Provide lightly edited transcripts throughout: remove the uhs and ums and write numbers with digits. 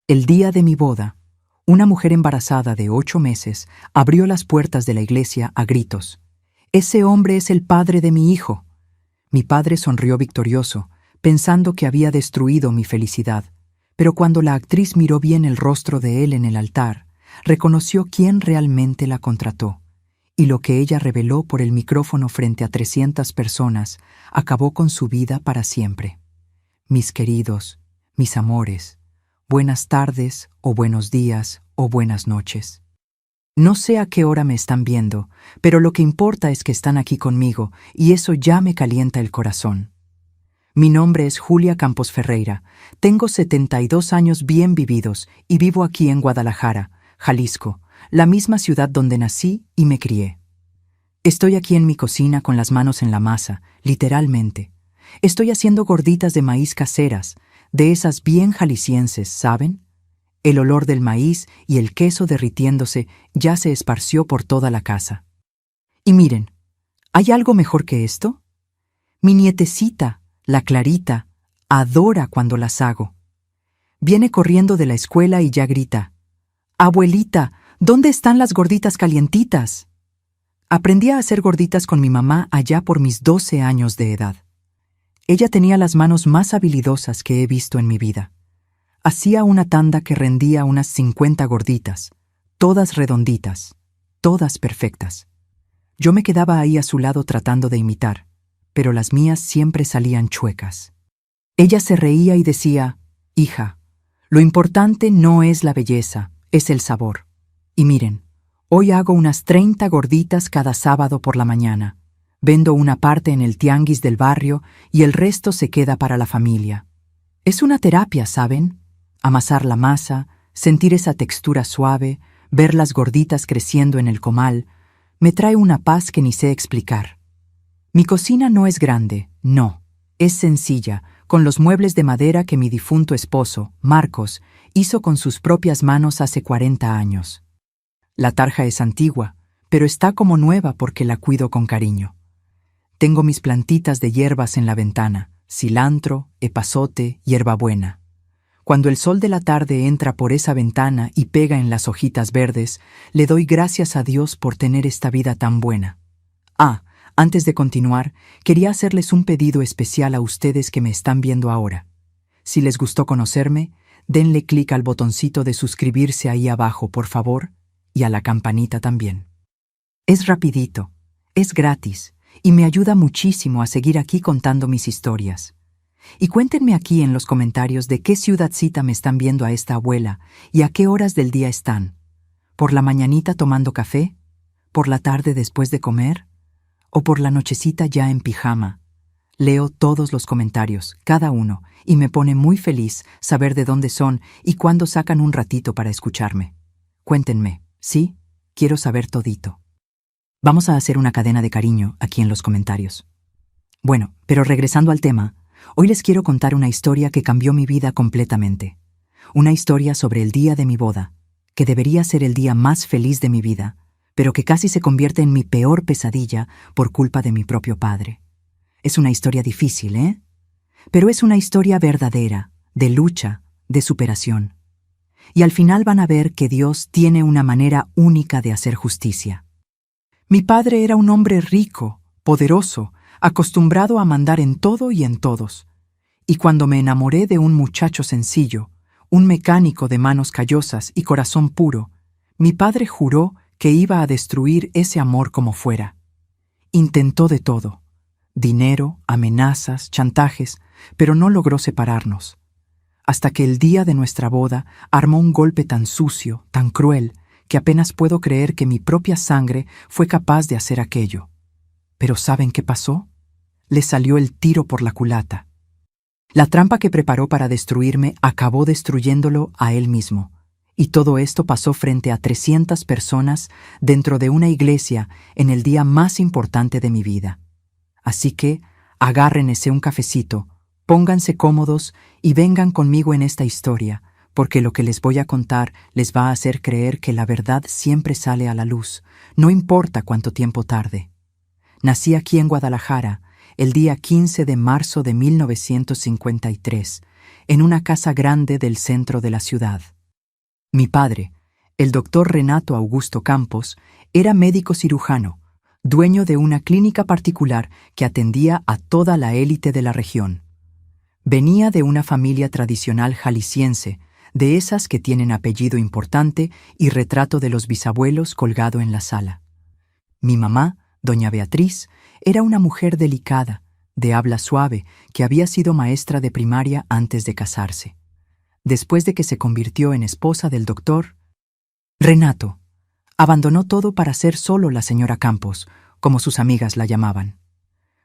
El día de mi boda, una mujer embarazada de 8 meses abrió las puertas de la iglesia a gritos. «¡Ese hombre es el padre de mi hijo!». Mi padre sonrió victorioso, pensando que había destruido mi felicidad, pero cuando la actriz miró bien el rostro de él en el altar, reconoció quién realmente la contrató, y lo que ella reveló por el micrófono frente a 300 personas acabó con su vida para siempre. Mis queridos, mis amores, buenas tardes o buenos días o buenas noches. No sé a qué hora me están viendo, pero lo que importa es que están aquí conmigo y eso ya me calienta el corazón. Mi nombre es Julia Campos Ferreira, tengo 72 años bien vividos y vivo aquí en Guadalajara, Jalisco, la misma ciudad donde nací y me crié. Estoy aquí en mi cocina con las manos en la masa, literalmente. Estoy haciendo gorditas de maíz caseras, de esas bien jaliscienses, ¿saben? El olor del maíz y el queso derritiéndose ya se esparció por toda la casa. Y miren, ¿hay algo mejor que esto? Mi nietecita, la Clarita, adora cuando las hago. Viene corriendo de la escuela y ya grita: «Abuelita, ¿dónde están las gorditas calientitas?». Aprendí a hacer gorditas con mi mamá allá por mis 12 años de edad. Ella tenía las manos más habilidosas que he visto en mi vida. Hacía una tanda que rendía unas 50 gorditas, todas redonditas, todas perfectas. Yo me quedaba ahí a su lado tratando de imitar, pero las mías siempre salían chuecas. Ella se reía y decía: «Hija, lo importante no es la belleza, es el sabor. Y miren, hoy hago unas 30 gorditas cada sábado por la mañana. Vendo una parte en el tianguis del barrio y el resto se queda para la familia. Es una terapia, ¿saben? Amasar la masa, sentir esa textura suave, ver las gorditas creciendo en el comal, me trae una paz que ni sé explicar. Mi cocina no es grande, no, es sencilla, con los muebles de madera que mi difunto esposo, Marcos, hizo con sus propias manos hace 40 años. La tarja es antigua, pero está como nueva porque la cuido con cariño. Tengo mis plantitas de hierbas en la ventana, cilantro, epazote, hierbabuena. Cuando el sol de la tarde entra por esa ventana y pega en las hojitas verdes, le doy gracias a Dios por tener esta vida tan buena. Antes de continuar, quería hacerles un pedido especial a ustedes que me están viendo ahora. Si les gustó conocerme, denle clic al botoncito de suscribirse ahí abajo, por favor, y a la campanita también. Es rapidito, es gratis, y me ayuda muchísimo a seguir aquí contando mis historias. Y cuéntenme aquí en los comentarios de qué ciudadcita me están viendo a esta abuela y a qué horas del día están. ¿Por la mañanita tomando café? ¿Por la tarde después de comer? ¿O por la nochecita ya en pijama? Leo todos los comentarios, cada uno, y me pone muy feliz saber de dónde son y cuándo sacan un ratito para escucharme. Cuéntenme, ¿sí? Quiero saber todito. Vamos a hacer una cadena de cariño aquí en los comentarios. Bueno, pero regresando al tema, hoy les quiero contar una historia que cambió mi vida completamente. Una historia sobre el día de mi boda, que debería ser el día más feliz de mi vida, pero que casi se convierte en mi peor pesadilla por culpa de mi propio padre. Es una historia difícil, ¿eh? Pero es una historia verdadera, de lucha, de superación. Y al final van a ver que Dios tiene una manera única de hacer justicia. Mi padre era un hombre rico, poderoso, acostumbrado a mandar en todo y en todos. Y cuando me enamoré de un muchacho sencillo, un mecánico de manos callosas y corazón puro, mi padre juró que iba a destruir ese amor como fuera. Intentó de todo: dinero, amenazas, chantajes, pero no logró separarnos. Hasta que el día de nuestra boda armó un golpe tan sucio, tan cruel, que apenas puedo creer que mi propia sangre fue capaz de hacer aquello. Pero ¿saben qué pasó? Le salió el tiro por la culata. La trampa que preparó para destruirme acabó destruyéndolo a él mismo. Y todo esto pasó frente a 300 personas dentro de una iglesia en el día más importante de mi vida. Así que, agárrense un cafecito, pónganse cómodos y vengan conmigo en esta historia, porque lo que les voy a contar les va a hacer creer que la verdad siempre sale a la luz, no importa cuánto tiempo tarde. Nací aquí en Guadalajara, el día 15 de marzo de 1953, en una casa grande del centro de la ciudad. Mi padre, el doctor Renato Augusto Campos, era médico cirujano, dueño de una clínica particular que atendía a toda la élite de la región. Venía de una familia tradicional jalisciense, de esas que tienen apellido importante y retrato de los bisabuelos colgado en la sala. Mi mamá, doña Beatriz, era una mujer delicada, de habla suave, que había sido maestra de primaria antes de casarse. Después de que se convirtió en esposa del doctor Renato, abandonó todo para ser solo la señora Campos, como sus amigas la llamaban.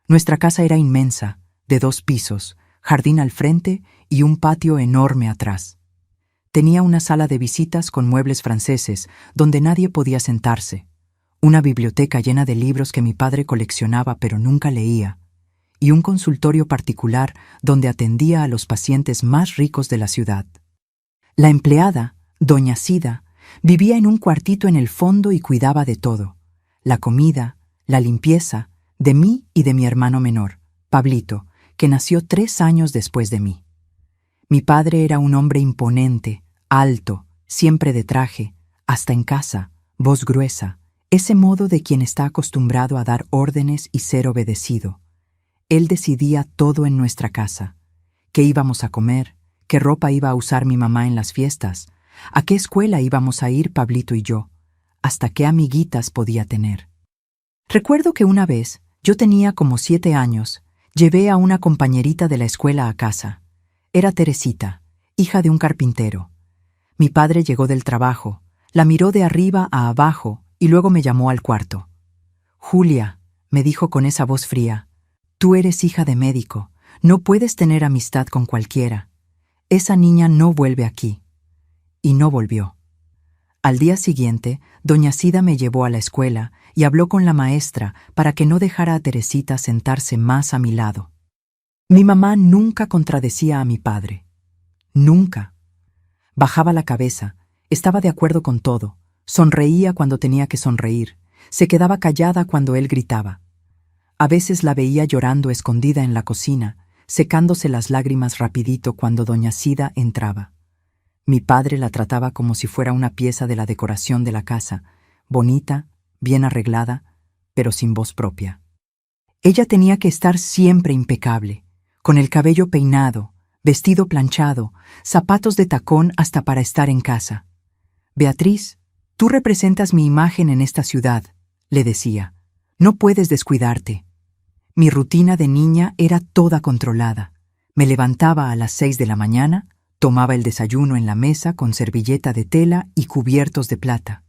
Nuestra casa era inmensa, de 2 pisos, jardín al frente y un patio enorme atrás. Tenía una sala de visitas con muebles franceses, donde nadie podía sentarse, una biblioteca llena de libros que mi padre coleccionaba pero nunca leía, y un consultorio particular donde atendía a los pacientes más ricos de la ciudad. La empleada, doña Cida, vivía en un cuartito en el fondo y cuidaba de todo: la comida, la limpieza, de mí y de mi hermano menor, Pablito, que nació 3 años después de mí. Mi padre era un hombre imponente, alto, siempre de traje, hasta en casa, voz gruesa, ese modo de quien está acostumbrado a dar órdenes y ser obedecido. Él decidía todo en nuestra casa: qué íbamos a comer, qué ropa iba a usar mi mamá en las fiestas, a qué escuela íbamos a ir Pablito y yo, hasta qué amiguitas podía tener. Recuerdo que una vez, yo tenía como 7 años, llevé a una compañerita de la escuela a casa. Era Teresita, hija de un carpintero. Mi padre llegó del trabajo, la miró de arriba a abajo y luego me llamó al cuarto. «Julia», me dijo con esa voz fría, «tú eres hija de médico, no puedes tener amistad con cualquiera. Esa niña no vuelve aquí». Y no volvió. Al día siguiente, doña Cida me llevó a la escuela y habló con la maestra para que no dejara a Teresita sentarse más a mi lado. Mi mamá nunca contradecía a mi padre. Nunca. Bajaba la cabeza, estaba de acuerdo con todo, sonreía cuando tenía que sonreír, se quedaba callada cuando él gritaba. A veces la veía llorando escondida en la cocina, secándose las lágrimas rapidito cuando doña Cida entraba. Mi padre la trataba como si fuera una pieza de la decoración de la casa, bonita, bien arreglada, pero sin voz propia. Ella tenía que estar siempre impecable, con el cabello peinado, vestido planchado, zapatos de tacón hasta para estar en casa. «Beatriz, tú representas mi imagen en esta ciudad», le decía. «No puedes descuidarte». Mi rutina de niña era toda controlada. Me levantaba a las 6 de la mañana, tomaba el desayuno en la mesa con servilleta de tela y cubiertos de plata.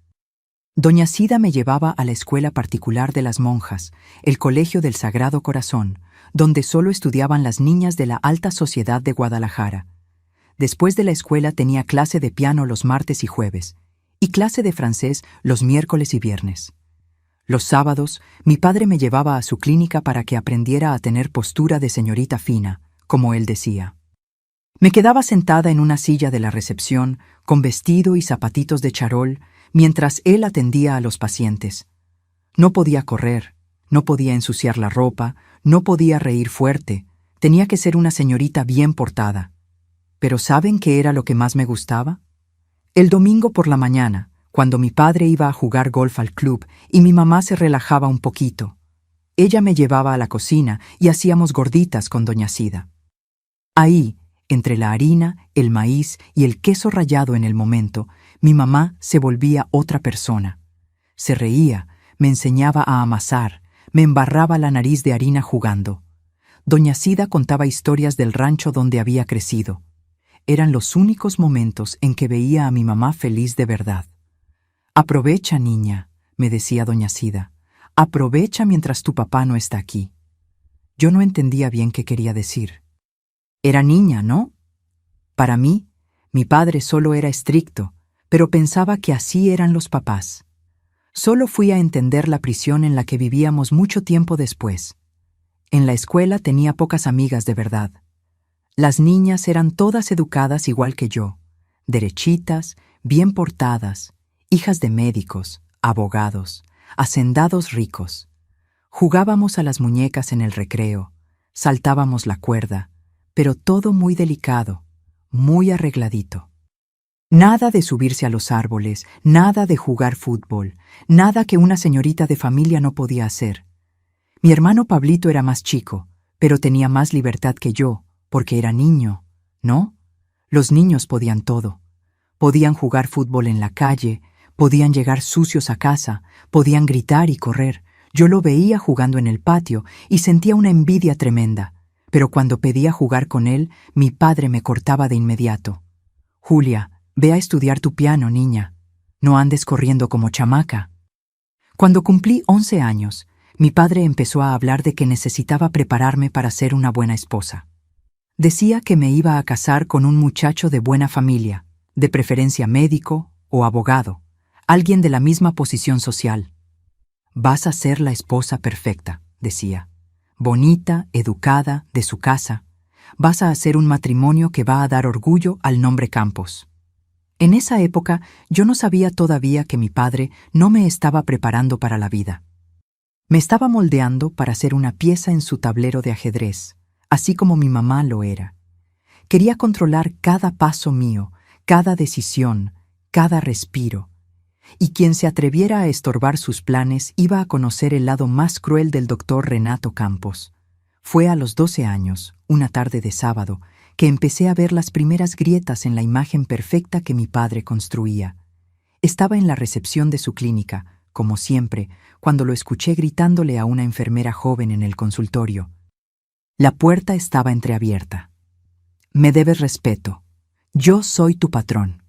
Doña Cida me llevaba a la escuela particular de las monjas, el Colegio del Sagrado Corazón, donde solo estudiaban las niñas de la alta sociedad de Guadalajara. Después de la escuela tenía clase de piano los martes y jueves, y clase de francés los miércoles y viernes. Los sábados, mi padre me llevaba a su clínica para que aprendiera a tener postura de señorita fina, como él decía. Me quedaba sentada en una silla de la recepción, con vestido y zapatitos de charol, mientras él atendía a los pacientes. No podía correr, no podía ensuciar la ropa, no podía reír fuerte, tenía que ser una señorita bien portada. ¿Pero saben qué era lo que más me gustaba? El domingo por la mañana, cuando mi padre iba a jugar golf al club y mi mamá se relajaba un poquito. Ella me llevaba a la cocina y hacíamos gorditas con doña Cida. Ahí, entre la harina, el maíz y el queso rallado en el momento, mi mamá se volvía otra persona. Se reía, me enseñaba a amasar, me embarraba la nariz de harina jugando. Doña Cida contaba historias del rancho donde había crecido. Eran los únicos momentos en que veía a mi mamá feliz de verdad. «Aprovecha, niña», me decía doña Cida. «Aprovecha mientras tu papá no está aquí». Yo no entendía bien qué quería decir. Era niña, ¿no? Para mí, mi padre solo era estricto, pero pensaba que así eran los papás. Solo fui a entender la prisión en la que vivíamos mucho tiempo después. En la escuela tenía pocas amigas de verdad. Las niñas eran todas educadas igual que yo, derechitas, bien portadas, hijas de médicos, abogados, hacendados ricos. Jugábamos a las muñecas en el recreo, saltábamos la cuerda, pero todo muy delicado, muy arregladito. Nada de subirse a los árboles, nada de jugar fútbol, nada que una señorita de familia no podía hacer. Mi hermano Pablito era más chico, pero tenía más libertad que yo, porque era niño, ¿no? Los niños podían todo. Podían jugar fútbol en la calle, podían llegar sucios a casa, podían gritar y correr. Yo lo veía jugando en el patio y sentía una envidia tremenda, pero cuando pedía jugar con él, mi padre me cortaba de inmediato. Julia, ve a estudiar tu piano, niña. No andes corriendo como chamaca. Cuando cumplí 11 años, mi padre empezó a hablar de que necesitaba prepararme para ser una buena esposa. Decía que me iba a casar con un muchacho de buena familia, de preferencia médico o abogado, alguien de la misma posición social. Vas a ser la esposa perfecta, decía. Bonita, educada, de su casa. Vas a hacer un matrimonio que va a dar orgullo al nombre Campos. En esa época yo no sabía todavía que mi padre no me estaba preparando para la vida. Me estaba moldeando para ser una pieza en su tablero de ajedrez, así como mi mamá lo era. Quería controlar cada paso mío, cada decisión, cada respiro. Y quien se atreviera a estorbar sus planes iba a conocer el lado más cruel del doctor Renato Campos. Fue a los 12 años, una tarde de sábado, que empecé a ver las primeras grietas en la imagen perfecta que mi padre construía. Estaba en la recepción de su clínica, como siempre, cuando lo escuché gritándole a una enfermera joven en el consultorio. La puerta estaba entreabierta. Me debes respeto. Yo soy tu patrón.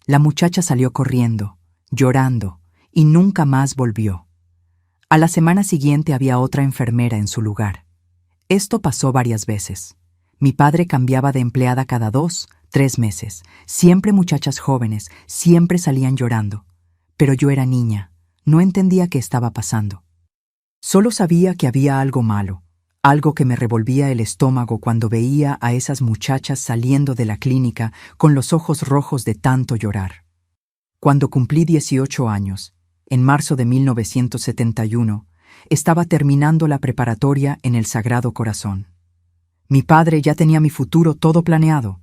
La muchacha salió corriendo, llorando, y nunca más volvió. A la semana siguiente había otra enfermera en su lugar. Esto pasó varias veces. Mi padre cambiaba de empleada cada 2, 3 meses. Siempre muchachas jóvenes, siempre salían llorando. Pero yo era niña, no entendía qué estaba pasando. Solo sabía que había algo malo, algo que me revolvía el estómago cuando veía a esas muchachas saliendo de la clínica con los ojos rojos de tanto llorar. Cuando cumplí 18 años, en marzo de 1971, estaba terminando la preparatoria en el Sagrado Corazón. Mi padre ya tenía mi futuro todo planeado.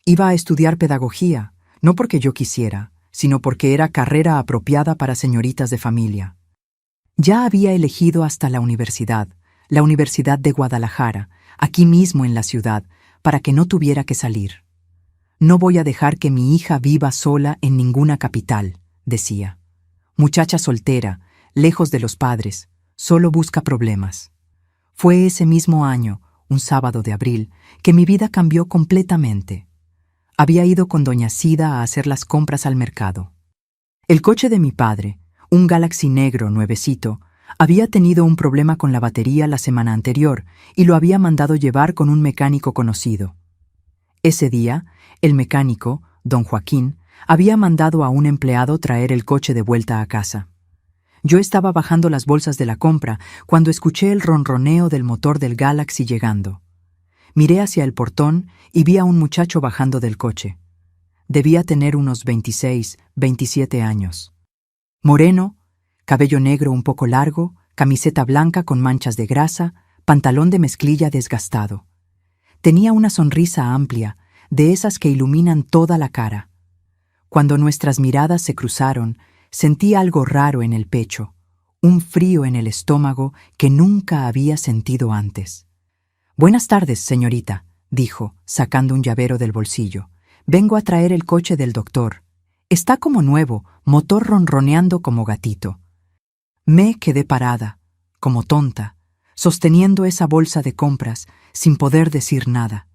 Iba a estudiar pedagogía, no porque yo quisiera, sino porque era carrera apropiada para señoritas de familia. Ya había elegido hasta la Universidad de Guadalajara, aquí mismo en la ciudad, para que no tuviera que salir. No voy a dejar que mi hija viva sola en ninguna capital, decía. Muchacha soltera, lejos de los padres, solo busca problemas. Fue ese mismo año, un sábado de abril, que mi vida cambió completamente. Había ido con doña Cida a hacer las compras al mercado. El coche de mi padre, un Galaxy negro nuevecito, había tenido un problema con la batería la semana anterior y lo había mandado llevar con un mecánico conocido. Ese día, el mecánico, don Joaquín, había mandado a un empleado traer el coche de vuelta a casa. Yo estaba bajando las bolsas de la compra cuando escuché el ronroneo del motor del Galaxy llegando. Miré hacia el portón y vi a un muchacho bajando del coche. Debía tener unos 26, 27 años. Moreno, cabello negro un poco largo, camiseta blanca con manchas de grasa, pantalón de mezclilla desgastado. Tenía una sonrisa amplia, de esas que iluminan toda la cara. Cuando nuestras miradas se cruzaron, sentí algo raro en el pecho, un frío en el estómago que nunca había sentido antes. «Buenas tardes, señorita», dijo, sacando un llavero del bolsillo. «Vengo a traer el coche del doctor. Está como nuevo, motor ronroneando como gatito». Me quedé parada, como tonta, sosteniendo esa bolsa de compras, sin poder decir nada.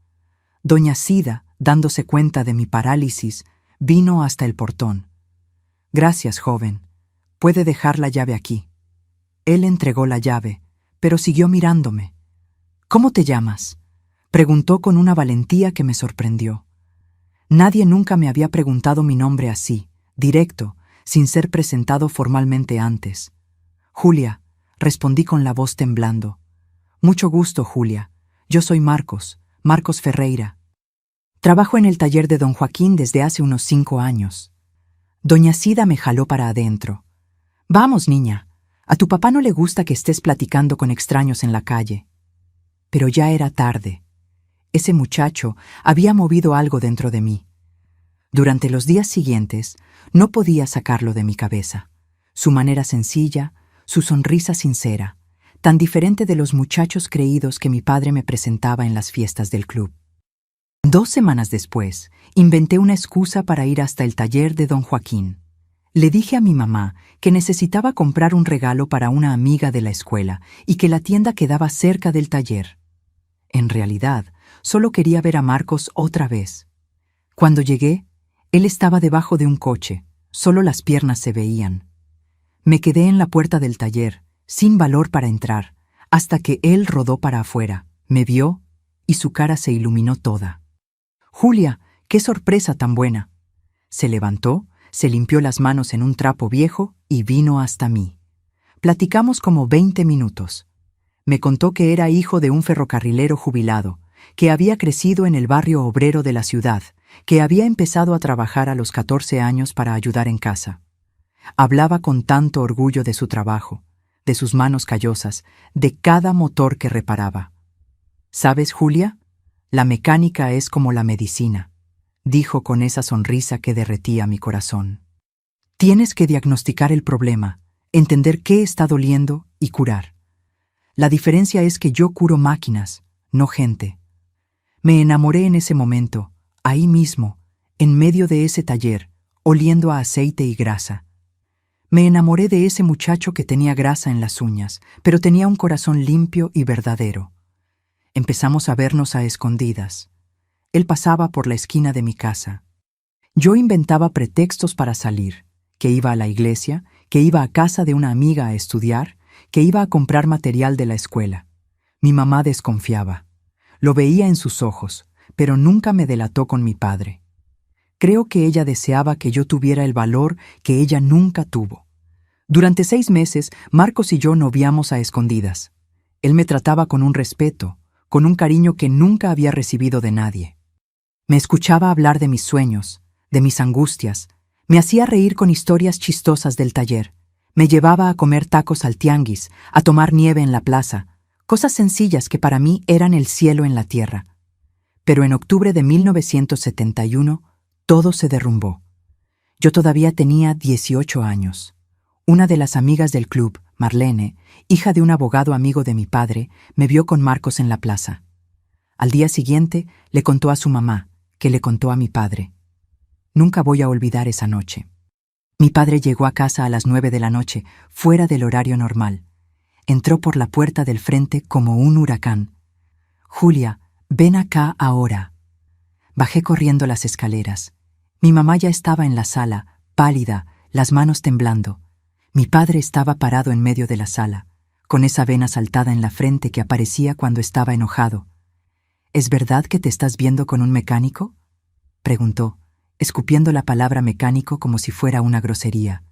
Doña Cida, dándose cuenta de mi parálisis, vino hasta el portón. «Gracias, joven. Puede dejar la llave aquí». Él entregó la llave, pero siguió mirándome. «¿Cómo te llamas?», preguntó con una valentía que me sorprendió. Nadie nunca me había preguntado mi nombre así, directo, sin ser presentado formalmente antes. «Julia», respondí con la voz temblando. «Mucho gusto, Julia. Yo soy Marcos Ferreira. Trabajo en el taller de don Joaquín desde hace unos 5 años». Doña Cida me jaló para adentro. «Vamos, niña. A tu papá no le gusta que estés platicando con extraños en la calle». Pero ya era tarde. Ese muchacho había movido algo dentro de mí. Durante los días siguientes, no podía sacarlo de mi cabeza. Su manera sencilla, su sonrisa sincera, tan diferente de los muchachos creídos que mi padre me presentaba en las fiestas del club. 2 semanas después, inventé una excusa para ir hasta el taller de don Joaquín. Le dije a mi mamá que necesitaba comprar un regalo para una amiga de la escuela y que la tienda quedaba cerca del taller. En realidad, solo quería ver a Marcos otra vez. Cuando llegué, él estaba debajo de un coche, solo las piernas se veían. Me quedé en la puerta del taller, sin valor para entrar, hasta que él rodó para afuera, me vio y su cara se iluminó toda. «Julia, qué sorpresa tan buena». Se levantó, se limpió las manos en un trapo viejo y vino hasta mí. Platicamos como 20 minutos. Me contó que era hijo de un ferrocarrilero jubilado, que había crecido en el barrio obrero de la ciudad, que había empezado a trabajar a los 14 años para ayudar en casa. Hablaba con tanto orgullo de su trabajo, de sus manos callosas, de cada motor que reparaba. «¿Sabes, Julia? La mecánica es como la medicina», dijo con esa sonrisa que derretía mi corazón. «Tienes que diagnosticar el problema, entender qué está doliendo y curar. La diferencia es que yo curo máquinas, no gente». Me enamoré en ese momento, ahí mismo, en medio de ese taller, oliendo a aceite y grasa. Me enamoré de ese muchacho que tenía grasa en las uñas, pero tenía un corazón limpio y verdadero. Empezamos a vernos a escondidas. Él pasaba por la esquina de mi casa. Yo inventaba pretextos para salir, que iba a la iglesia, que iba a casa de una amiga a estudiar, que iba a comprar material de la escuela. Mi mamá desconfiaba. Lo veía en sus ojos, pero nunca me delató con mi padre. Creo que ella deseaba que yo tuviera el valor que ella nunca tuvo. Durante 6 meses, Marcos y yo noviamos a escondidas. Él me trataba con un respeto, con un cariño que nunca había recibido de nadie. Me escuchaba hablar de mis sueños, de mis angustias, me hacía reír con historias chistosas del taller, me llevaba a comer tacos al tianguis, a tomar nieve en la plaza, cosas sencillas que para mí eran el cielo en la tierra. Pero en octubre de 1971, todo se derrumbó. Yo todavía tenía 18 años. Una de las amigas del club, Marlene, hija de un abogado amigo de mi padre, me vio con Marcos en la plaza. Al día siguiente, le contó a su mamá, que le contó a mi padre. Nunca voy a olvidar esa noche. Mi padre llegó a casa a las 9 de la noche, fuera del horario normal. Entró por la puerta del frente como un huracán. «Julia, ven acá ahora». Bajé corriendo las escaleras. Mi mamá ya estaba en la sala, pálida, las manos temblando. Mi padre estaba parado en medio de la sala, con esa vena saltada en la frente que aparecía cuando estaba enojado. «¿Es verdad que te estás viendo con un mecánico?», preguntó, escupiendo la palabra mecánico como si fuera una grosería.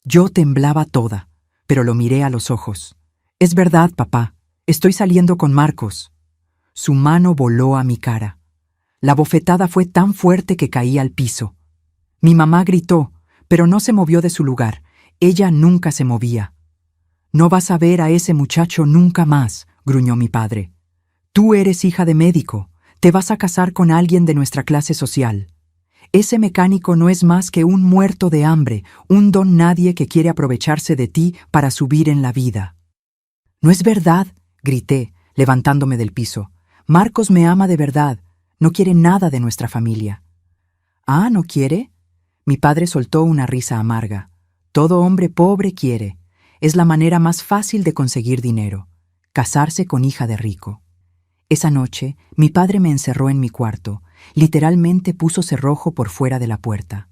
Yo temblaba toda, pero lo miré a los ojos. «Es verdad, papá, estoy saliendo con Marcos». Su mano voló a mi cara. La bofetada fue tan fuerte que caí al piso. Mi mamá gritó, pero no se movió de su lugar. Ella nunca se movía. «No vas a ver a ese muchacho nunca más», gruñó mi padre. «Tú eres hija de médico. Te vas a casar con alguien de nuestra clase social. Ese mecánico no es más que un muerto de hambre, un don nadie que quiere aprovecharse de ti para subir en la vida». «No es verdad», grité, levantándome del piso. «Marcos me ama de verdad. No quiere nada de nuestra familia». «¿Ah, no quiere?». Mi padre soltó una risa amarga. «Todo hombre pobre quiere. Es la manera más fácil de conseguir dinero. Casarse con hija de rico». Esa noche, mi padre me encerró en mi cuarto. Literalmente puso cerrojo por fuera de la puerta.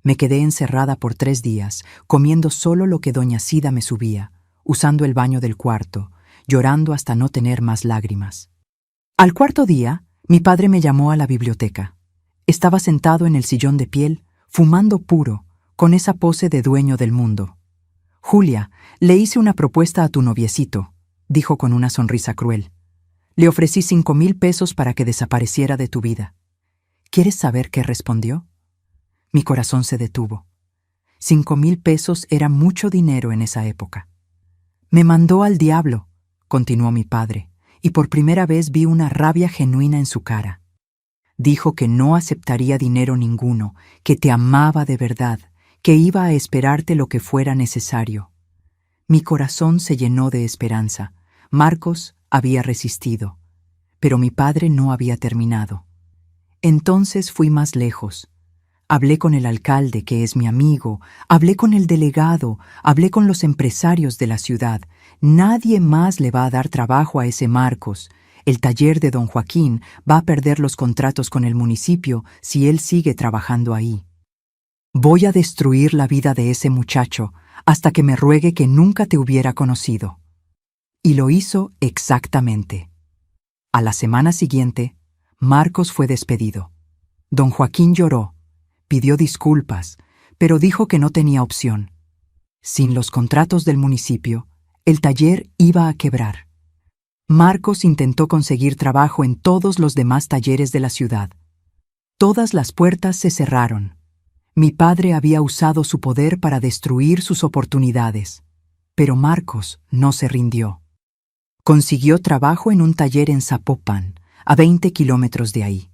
Me quedé encerrada por 3 días, comiendo solo lo que doña Sida me subía, usando el baño del cuarto, llorando hasta no tener más lágrimas. Al 4.º día, mi padre me llamó a la biblioteca. Estaba sentado en el sillón de piel, fumando puro, con esa pose de dueño del mundo. «Julia, le hice una propuesta a tu noviecito», dijo con una sonrisa cruel. «Le ofrecí 5,000 pesos para que desapareciera de tu vida». ¿Quieres saber qué respondió? Mi corazón se detuvo. 5,000 pesos era mucho dinero en esa época. «Me mandó al diablo», continuó mi padre, y por primera vez vi una rabia genuina en su cara. Dijo que no aceptaría dinero ninguno, que te amaba de verdad, que iba a esperarte lo que fuera necesario. Mi corazón se llenó de esperanza. Marcos había resistido, pero mi padre no había terminado. Entonces fui más lejos. Hablé con el alcalde, que es mi amigo, hablé con el delegado, hablé con los empresarios de la ciudad. Nadie más le va a dar trabajo a ese Marcos. El taller de don Joaquín va a perder los contratos con el municipio si él sigue trabajando ahí. Voy a destruir la vida de ese muchacho hasta que me ruegue que nunca te hubiera conocido. Y lo hizo exactamente. A la semana siguiente, Marcos fue despedido. Don Joaquín lloró, pidió disculpas, pero dijo que no tenía opción. Sin los contratos del municipio, el taller iba a quebrar. Marcos intentó conseguir trabajo en todos los demás talleres de la ciudad. Todas las puertas se cerraron. Mi padre había usado su poder para destruir sus oportunidades, pero Marcos no se rindió. Consiguió trabajo en un taller en Zapopan, a 20 kilómetros de ahí.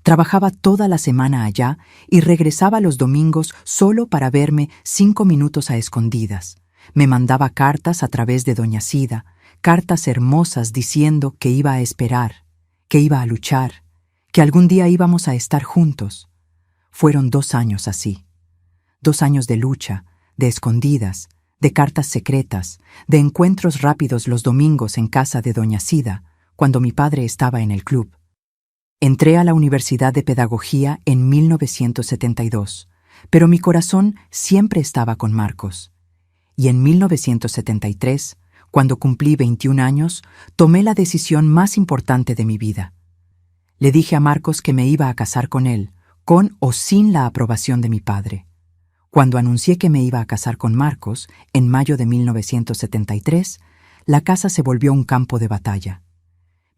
Trabajaba toda la semana allá y regresaba los domingos solo para verme 5 minutos a escondidas. Me mandaba cartas a través de doña Cida, cartas hermosas diciendo que iba a esperar, que iba a luchar, que algún día íbamos a estar juntos. Fueron 2 años así. 2 años de lucha, de escondidas, de cartas secretas, de encuentros rápidos los domingos en casa de doña Cida, cuando mi padre estaba en el club. Entré a la Universidad de Pedagogía en 1972, pero mi corazón siempre estaba con Marcos. Y en 1973, cuando cumplí 21 años, tomé la decisión más importante de mi vida. Le dije a Marcos que me iba a casar con él, con o sin la aprobación de mi padre. Cuando anuncié que me iba a casar con Marcos, en mayo de 1973, la casa se volvió un campo de batalla.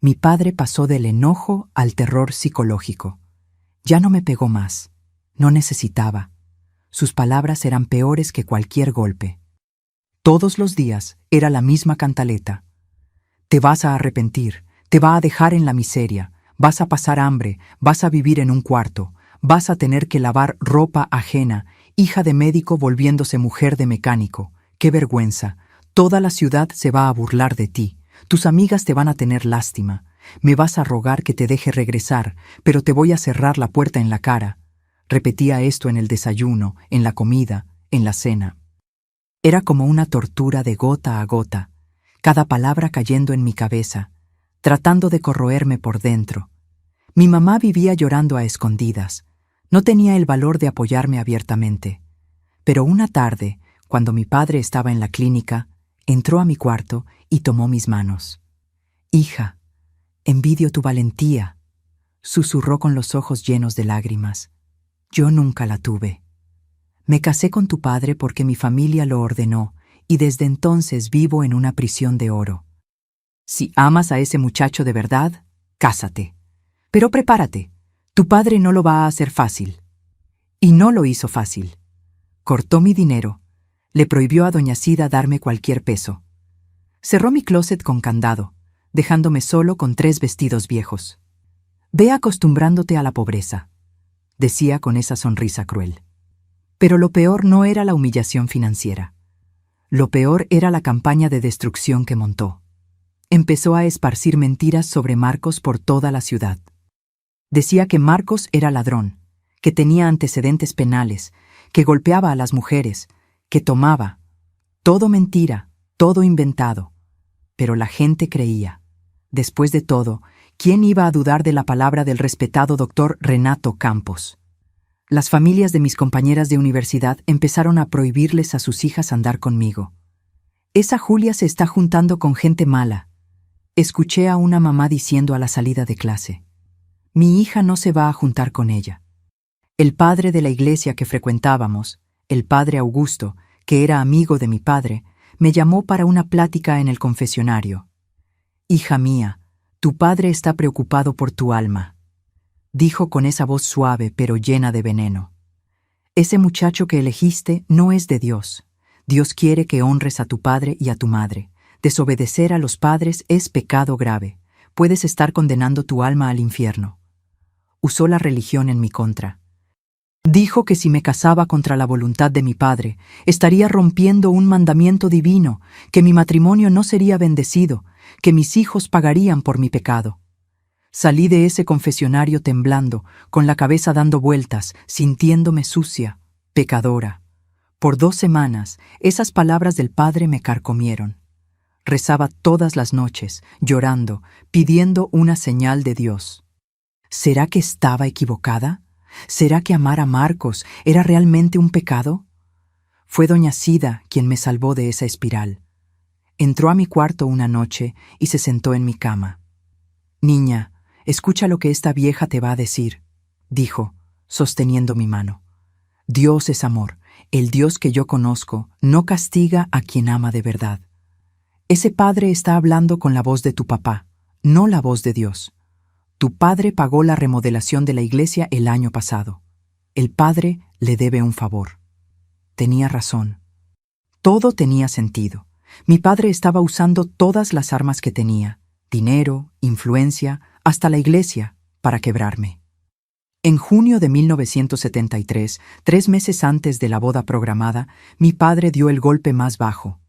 Mi padre pasó del enojo al terror psicológico. Ya no me pegó más. No necesitaba. Sus palabras eran peores que cualquier golpe. Todos los días era la misma cantaleta. Te vas a arrepentir, te va a dejar en la miseria, vas a pasar hambre, vas a vivir en un cuarto, vas a tener que lavar ropa ajena, hija de médico volviéndose mujer de mecánico. ¡Qué vergüenza! Toda la ciudad se va a burlar de ti. Tus amigas te van a tener lástima. Me vas a rogar que te deje regresar, pero te voy a cerrar la puerta en la cara. Repetía esto en el desayuno, en la comida, en la cena. Era como una tortura de gota a gota, cada palabra cayendo en mi cabeza, tratando de corroerme por dentro. Mi mamá vivía llorando a escondidas. No tenía el valor de apoyarme abiertamente. Pero una tarde, cuando mi padre estaba en la clínica, entró a mi cuarto y tomó mis manos. «Hija, envidio tu valentía», susurró con los ojos llenos de lágrimas. «Yo nunca la tuve. Me casé con tu padre porque mi familia lo ordenó y desde entonces vivo en una prisión de oro. Si amas a ese muchacho de verdad, cásate. Pero prepárate, tu padre no lo va a hacer fácil». Y no lo hizo fácil. Cortó mi dinero, le prohibió a doña Cida darme cualquier peso. Cerró mi closet con candado, dejándome solo con 3 vestidos viejos. «Ve acostumbrándote a la pobreza», decía con esa sonrisa cruel. Pero lo peor no era la humillación financiera. Lo peor era la campaña de destrucción que montó. Empezó a esparcir mentiras sobre Marcos por toda la ciudad. Decía que Marcos era ladrón, que tenía antecedentes penales, que golpeaba a las mujeres, que tomaba. Todo mentira, todo inventado. Pero la gente creía. Después de todo, ¿quién iba a dudar de la palabra del respetado doctor Renato Campos? Las familias de mis compañeras de universidad empezaron a prohibirles a sus hijas andar conmigo. «Esa Julia se está juntando con gente mala», escuché a una mamá diciendo a la salida de clase. «Mi hija no se va a juntar con ella». El padre de la iglesia que frecuentábamos, el padre Augusto, que era amigo de mi padre, me llamó para una plática en el confesionario. «Hija mía, tu padre está preocupado por tu alma», dijo con esa voz suave pero llena de veneno. «Ese muchacho que elegiste no es de Dios. Dios quiere que honres a tu padre y a tu madre. Desobedecer a los padres es pecado grave. Puedes estar condenando tu alma al infierno». usó la religión en mi contra. Dijo que si me casaba contra la voluntad de mi padre, estaría rompiendo un mandamiento divino, que mi matrimonio no sería bendecido, que mis hijos pagarían por mi pecado. Salí de ese confesionario temblando, con la cabeza dando vueltas, sintiéndome sucia, pecadora. Por 2 semanas, esas palabras del padre me carcomieron. Rezaba todas las noches, llorando, pidiendo una señal de Dios. ¿Será que estaba equivocada? ¿Será que amar a Marcos era realmente un pecado? Fue doña Sida quien me salvó de esa espiral. Entró a mi cuarto una noche y se sentó en mi cama. «Niña, escucha lo que esta vieja te va a decir», dijo, sosteniendo mi mano. «Dios es amor. El Dios que yo conozco no castiga a quien ama de verdad. Ese padre está hablando con la voz de tu papá, no la voz de Dios. Tu padre pagó la remodelación de la iglesia el año pasado. El padre le debe un favor». Tenía razón. Todo tenía sentido. Mi padre estaba usando todas las armas que tenía, dinero, influencia, hasta la iglesia, para quebrarme. En junio de 1973, 3 meses antes de la boda programada, mi padre dio el golpe más bajo.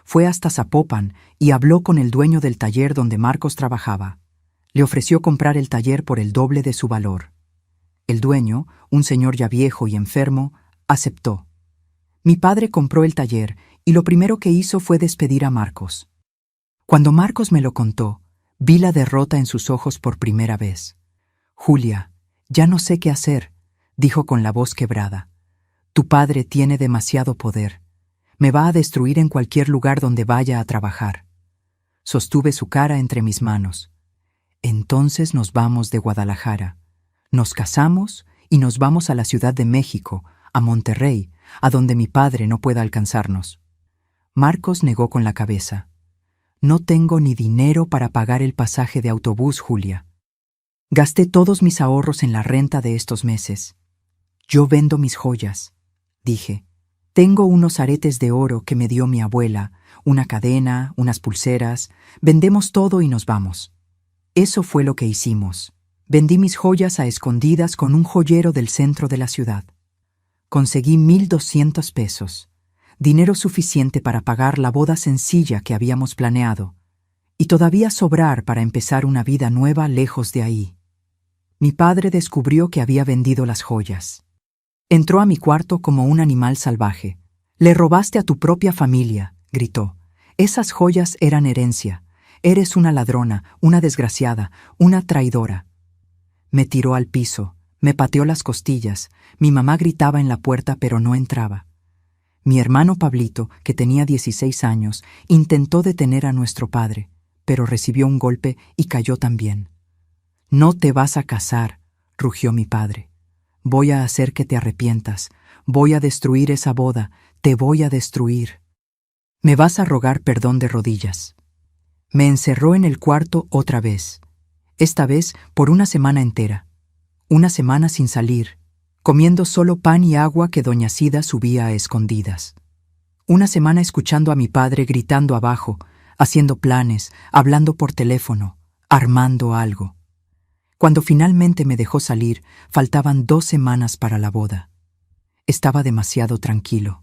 Fue hasta Zapopan y habló con el dueño del taller donde Marcos trabajaba. Le ofreció comprar el taller por el doble de su valor. El dueño, un señor ya viejo y enfermo, aceptó. Mi padre compró el taller y lo primero que hizo fue despedir a Marcos. Cuando Marcos me lo contó, vi la derrota en sus ojos por primera vez. «Julia, ya no sé qué hacer», dijo con la voz quebrada. «Tu padre tiene demasiado poder. Me va a destruir en cualquier lugar donde vaya a trabajar». Sostuve su cara entre mis manos. «Entonces nos vamos de Guadalajara. Nos casamos y nos vamos a la Ciudad de México, a Monterrey, a donde mi padre no pueda alcanzarnos». Marcos negó con la cabeza. «No tengo ni dinero para pagar el pasaje de autobús, Julia. Gasté todos mis ahorros en la renta de estos meses. Yo vendo mis joyas», dije. «Tengo unos aretes de oro que me dio mi abuela, una cadena, unas pulseras. Vendemos todo y nos vamos». Eso fue lo que hicimos. Vendí mis joyas a escondidas con un joyero del centro de la ciudad. Conseguí 1,200 pesos, dinero suficiente para pagar la boda sencilla que habíamos planeado, y todavía sobrar para empezar una vida nueva lejos de ahí. Mi padre descubrió que había vendido las joyas. Entró a mi cuarto como un animal salvaje. «Le robaste a tu propia familia», gritó. «Esas joyas eran herencia. Eres una ladrona, una desgraciada, una traidora». Me tiró al piso, me pateó las costillas. Mi mamá gritaba en la puerta, pero no entraba. Mi hermano Pablito, que tenía 16 años, intentó detener a nuestro padre, pero recibió un golpe y cayó también. «No te vas a casar», rugió mi padre. «Voy a hacer que te arrepientas. Voy a destruir esa boda. Te voy a destruir. Me vas a rogar perdón de rodillas». Me encerró en el cuarto otra vez, esta vez por una semana entera. Una semana sin salir, comiendo solo pan y agua que doña Sida subía a escondidas. Una semana escuchando a mi padre gritando abajo, haciendo planes, hablando por teléfono, armando algo. Cuando finalmente me dejó salir, faltaban 2 semanas para la boda. Estaba demasiado tranquilo.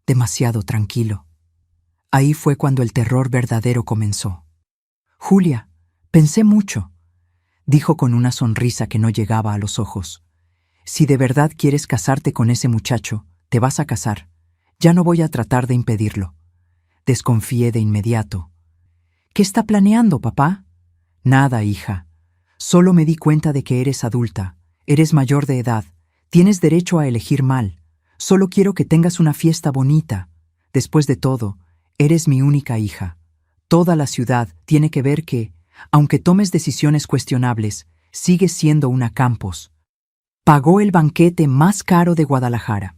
Demasiado tranquilo. Ahí fue cuando el terror verdadero comenzó. «Julia, pensé mucho», dijo con una sonrisa que no llegaba a los ojos. «Si de verdad quieres casarte con ese muchacho, te vas a casar. Ya no voy a tratar de impedirlo». Desconfié de inmediato. «¿Qué está planeando, papá?» «Nada, hija. Solo me di cuenta de que eres adulta, eres mayor de edad, tienes derecho a elegir mal. Solo quiero que tengas una fiesta bonita. Después de todo, eres mi única hija. Toda la ciudad tiene que ver que, aunque tomes decisiones cuestionables, sigues siendo una Campos». Pagó el banquete más caro de Guadalajara.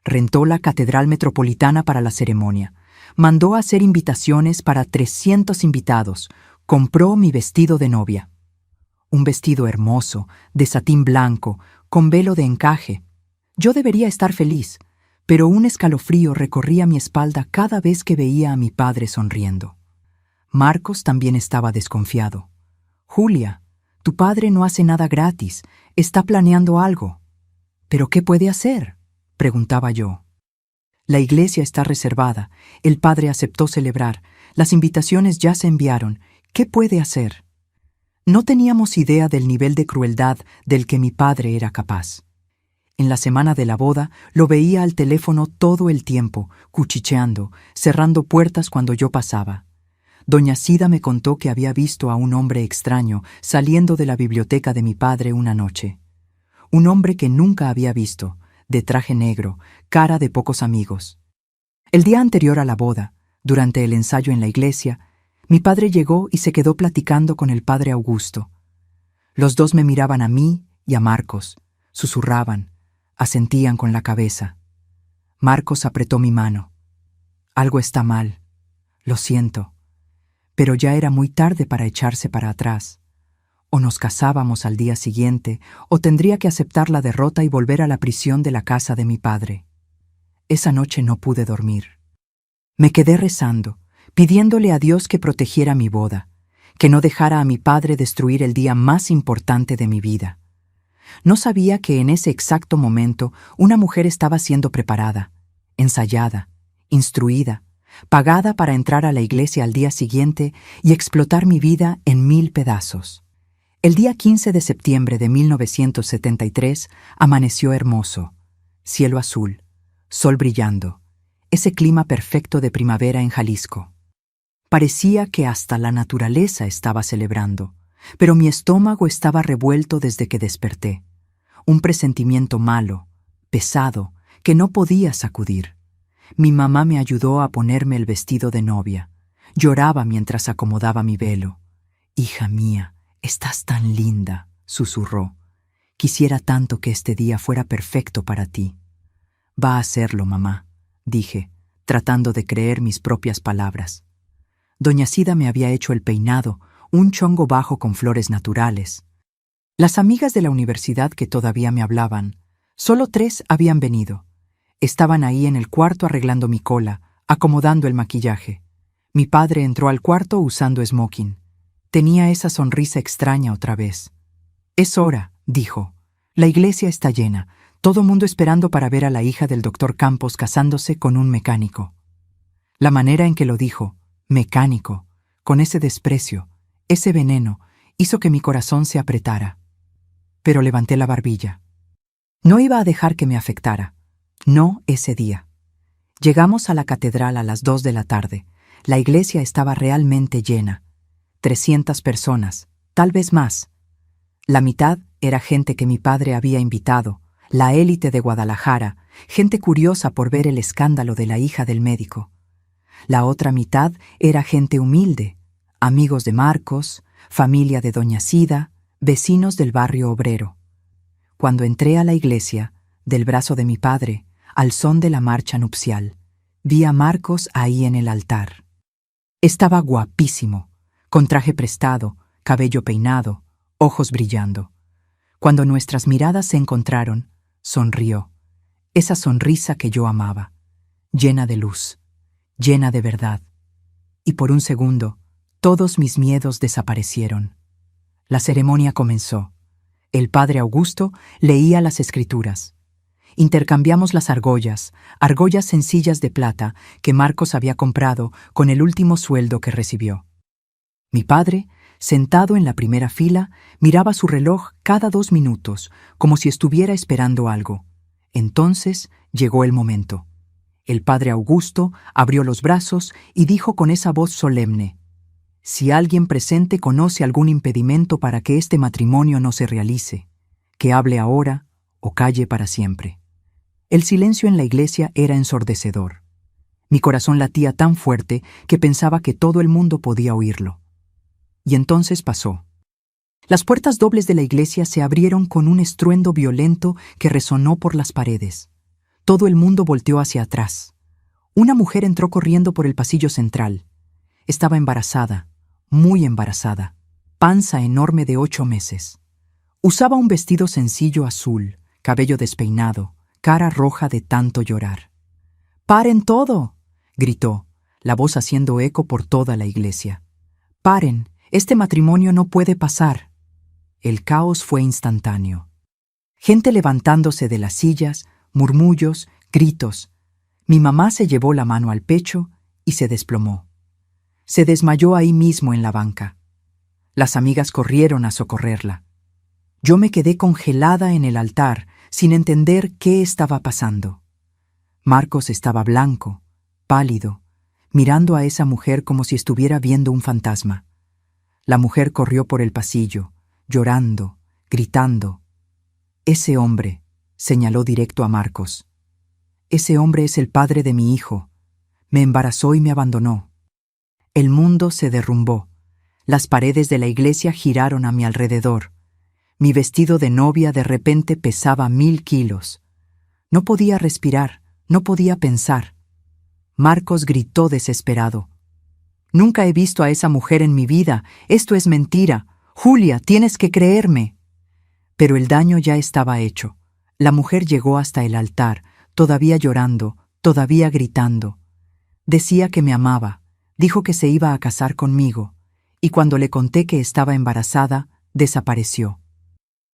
Rentó la Catedral Metropolitana para la ceremonia. Mandó a hacer invitaciones para 300 invitados. Compró mi vestido de novia. Un vestido hermoso, de satín blanco, con velo de encaje. Yo debería estar feliz, pero un escalofrío recorría mi espalda cada vez que veía a mi padre sonriendo. Marcos también estaba desconfiado. «Julia, Tu padre no hace nada gratis, está planeando algo. ¿Pero qué puede hacer?, preguntaba yo. La iglesia está reservada, el padre aceptó celebrar, las invitaciones ya se enviaron. ¿Qué puede hacer? No teníamos idea del nivel de crueldad del que mi padre era capaz. En la semana de la boda lo veía al teléfono todo el tiempo, cuchicheando, cerrando puertas cuando yo pasaba. Doña Sida me contó que había visto a un hombre extraño saliendo de la biblioteca de mi padre una noche. Un hombre que nunca había visto, de traje negro, cara de pocos amigos. El día anterior a la boda, durante el ensayo en la iglesia, mi padre llegó y se quedó platicando con el padre Augusto. Los dos me miraban a mí y a Marcos, susurraban, asentían con la cabeza. Marcos apretó mi mano. Algo está mal, lo siento. Pero ya era muy tarde para echarse para atrás. O nos casábamos al día siguiente, o tendría que aceptar la derrota y volver a la prisión de la casa de mi padre. Esa noche no pude dormir. Me quedé rezando, pidiéndole a Dios que protegiera mi boda, que no dejara a mi padre destruir el día más importante de mi vida. No sabía que en ese exacto momento una mujer estaba siendo preparada, ensayada, instruida, pagada para entrar a la iglesia al día siguiente y explotar mi vida en 1000 pedazos. El día 15 de septiembre de 1973 amaneció hermoso, cielo azul, sol brillando, ese clima perfecto de primavera en Jalisco. Parecía que hasta la naturaleza estaba celebrando, pero mi estómago estaba revuelto desde que desperté. Un presentimiento malo, pesado, que no podía sacudir. Mi mamá me ayudó a ponerme el vestido de novia. Lloraba mientras acomodaba mi velo. «Hija mía, estás tan linda», susurró. «Quisiera tanto que este día fuera perfecto para ti». «Va a serlo, mamá», dije, tratando de creer mis propias palabras. Doña Sida me había hecho el peinado, un chongo bajo con flores naturales. Las amigas de la universidad que todavía me hablaban, solo 3 habían venido. Estaban ahí en el cuarto arreglando mi cola, acomodando el maquillaje. Mi padre entró al cuarto usando smoking. Tenía esa sonrisa extraña otra vez. «Es hora», dijo. «La iglesia está llena, todo mundo esperando para ver a la hija del doctor Campos casándose con un mecánico». La manera en que lo dijo, mecánico, con ese desprecio, ese veneno, hizo que mi corazón se apretara. Pero levanté la barbilla. No iba a dejar que me afectara. No ese día. Llegamos a la catedral a las 2 de la tarde. La iglesia estaba realmente llena. 300 personas, tal vez más. La mitad era gente que mi padre había invitado, la élite de Guadalajara, gente curiosa por ver el escándalo de la hija del médico. La otra mitad era gente humilde, amigos de Marcos, familia de Doña Sida, vecinos del barrio obrero. Cuando entré a la iglesia, del brazo de mi padre, al son de la marcha nupcial, vi a Marcos ahí en el altar. Estaba guapísimo, con traje prestado, cabello peinado, ojos brillando. Cuando nuestras miradas se encontraron, sonrió, esa sonrisa que yo amaba, llena de luz, llena de verdad. Y por un segundo, todos mis miedos desaparecieron. La ceremonia comenzó. El padre Augusto leía las escrituras. Intercambiamos las argollas sencillas de plata que Marcos había comprado con el último sueldo que recibió. Mi padre, sentado en la primera fila, miraba su reloj cada 2 minutos, como si estuviera esperando algo. Entonces llegó el momento. El padre Augusto abrió los brazos y dijo con esa voz solemne: «Si alguien presente conoce algún impedimento para que este matrimonio no se realice, que hable ahora o calle para siempre». El silencio en la iglesia era ensordecedor. Mi corazón latía tan fuerte que pensaba que todo el mundo podía oírlo. Y entonces pasó. Las puertas dobles de la iglesia se abrieron con un estruendo violento que resonó por las paredes. Todo el mundo volteó hacia atrás. Una mujer entró corriendo por el pasillo central. Estaba embarazada, muy embarazada, panza enorme de 8 meses. Usaba un vestido sencillo azul, cabello despeinado, cara roja de tanto llorar. «¡Paren todo!», gritó, la voz haciendo eco por toda la iglesia. «¡Paren! Este matrimonio no puede pasar». El caos fue instantáneo. Gente levantándose de las sillas, murmullos, gritos. Mi mamá se llevó la mano al pecho y se desplomó. Se desmayó ahí mismo en la banca. Las amigas corrieron a socorrerla. Yo me quedé congelada en el altar, sin entender qué estaba pasando. Marcos estaba blanco, pálido, mirando a esa mujer como si estuviera viendo un fantasma. La mujer corrió por el pasillo, llorando, gritando. «Ese hombre», señaló directo a Marcos. «Ese hombre es el padre de mi hijo. Me embarazó y me abandonó». El mundo se derrumbó. Las paredes de la iglesia giraron a mi alrededor. Mi vestido de novia de repente pesaba 1000 kilos. No podía respirar, no podía pensar. Marcos gritó desesperado. «Nunca he visto a esa mujer en mi vida. Esto es mentira. Julia, tienes que creerme». Pero el daño ya estaba hecho. La mujer llegó hasta el altar, todavía llorando, todavía gritando. Decía que me amaba, dijo que se iba a casar conmigo, y cuando le conté que estaba embarazada, desapareció.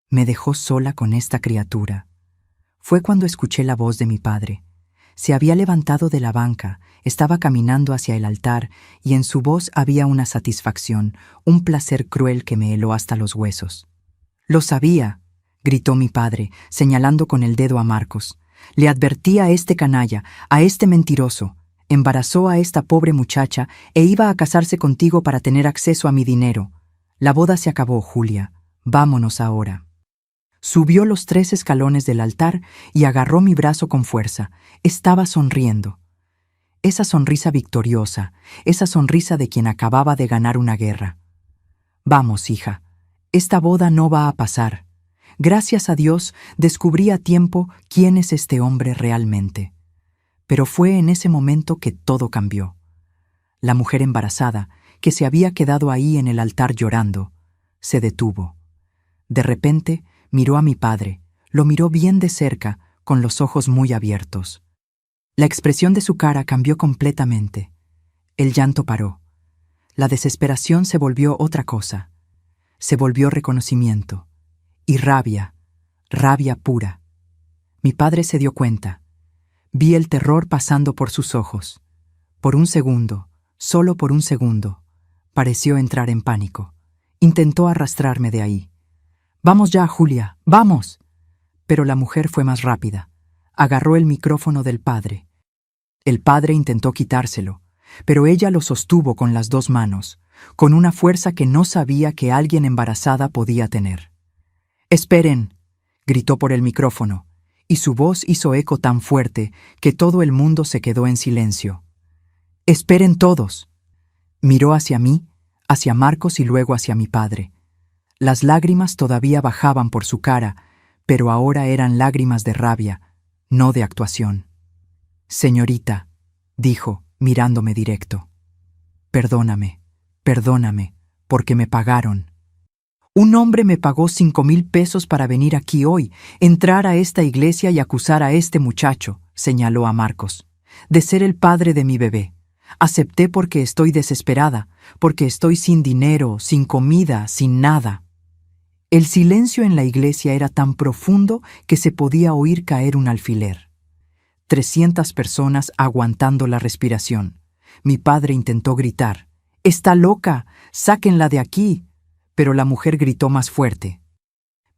Me dejó sola con esta criatura. Fue cuando escuché la voz de mi padre. Se había levantado de la banca, estaba caminando hacia el altar, y en su voz había una satisfacción, un placer cruel que me heló hasta los huesos. «Lo sabía», gritó mi padre, señalando con el dedo a Marcos. «Le advertí a este canalla, a este mentiroso. Embarazó a esta pobre muchacha e iba a casarse contigo para tener acceso a mi dinero. La boda se acabó, Julia. Vámonos ahora». Subió los 3 escalones del altar y agarró mi brazo con fuerza. Estaba sonriendo. Esa sonrisa victoriosa, esa sonrisa de quien acababa de ganar una guerra. «Vamos, hija. Esta boda no va a pasar. Gracias a Dios descubrí a tiempo quién es este hombre realmente». Pero fue en ese momento que todo cambió. La mujer embarazada, que se había quedado ahí en el altar llorando, se detuvo. De repente miró a mi padre, lo miró bien de cerca, con los ojos muy abiertos. La expresión de su cara cambió completamente. El llanto paró. La desesperación se volvió otra cosa. Se volvió reconocimiento. Y rabia, rabia pura. Mi padre se dio cuenta. Vi el terror pasando por sus ojos. Por un segundo, solo por un segundo, pareció entrar en pánico. Intentó arrastrarme de ahí. «Vamos ya, Julia, vamos». Pero la mujer fue más rápida. Agarró el micrófono del padre. El padre intentó quitárselo, pero ella lo sostuvo con las 2 manos, con una fuerza que no sabía que alguien embarazada podía tener. «Esperen», gritó por el micrófono, y su voz hizo eco tan fuerte que todo el mundo se quedó en silencio. «Esperen todos». Miró hacia mí, hacia Marcos y luego hacia mi padre. Las lágrimas todavía bajaban por su cara, pero ahora eran lágrimas de rabia, no de actuación. «Señorita», dijo, mirándome directo. «Perdóname, perdóname, porque me pagaron. Un hombre me pagó 5,000 pesos para venir aquí hoy, entrar a esta iglesia y acusar a este muchacho», señaló a Marcos, «de ser el padre de mi bebé. Acepté porque estoy desesperada, porque estoy sin dinero, sin comida, sin nada». El silencio en la iglesia era tan profundo que se podía oír caer un alfiler. 300 personas aguantando la respiración. Mi padre intentó gritar: «¡Está loca! ¡Sáquenla de aquí!». Pero la mujer gritó más fuerte: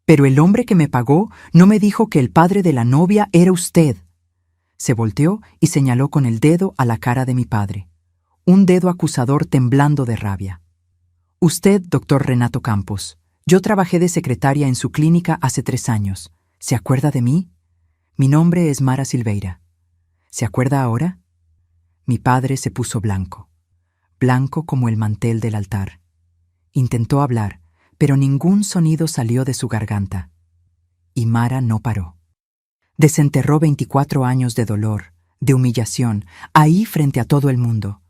«Pero el hombre que me pagó no me dijo que el padre de la novia era usted». Se volteó y señaló con el dedo a la cara de mi padre. Un dedo acusador temblando de rabia. «Usted, doctor Renato Campos. Yo trabajé de secretaria en su clínica hace 3 años. ¿Se acuerda de mí? Mi nombre es Mara Silveira. ¿Se acuerda ahora?». Mi padre se puso blanco, blanco como el mantel del altar. Intentó hablar, pero ningún sonido salió de su garganta. Y Mara no paró. Desenterró 24 años de dolor, de humillación, ahí frente a todo el mundo.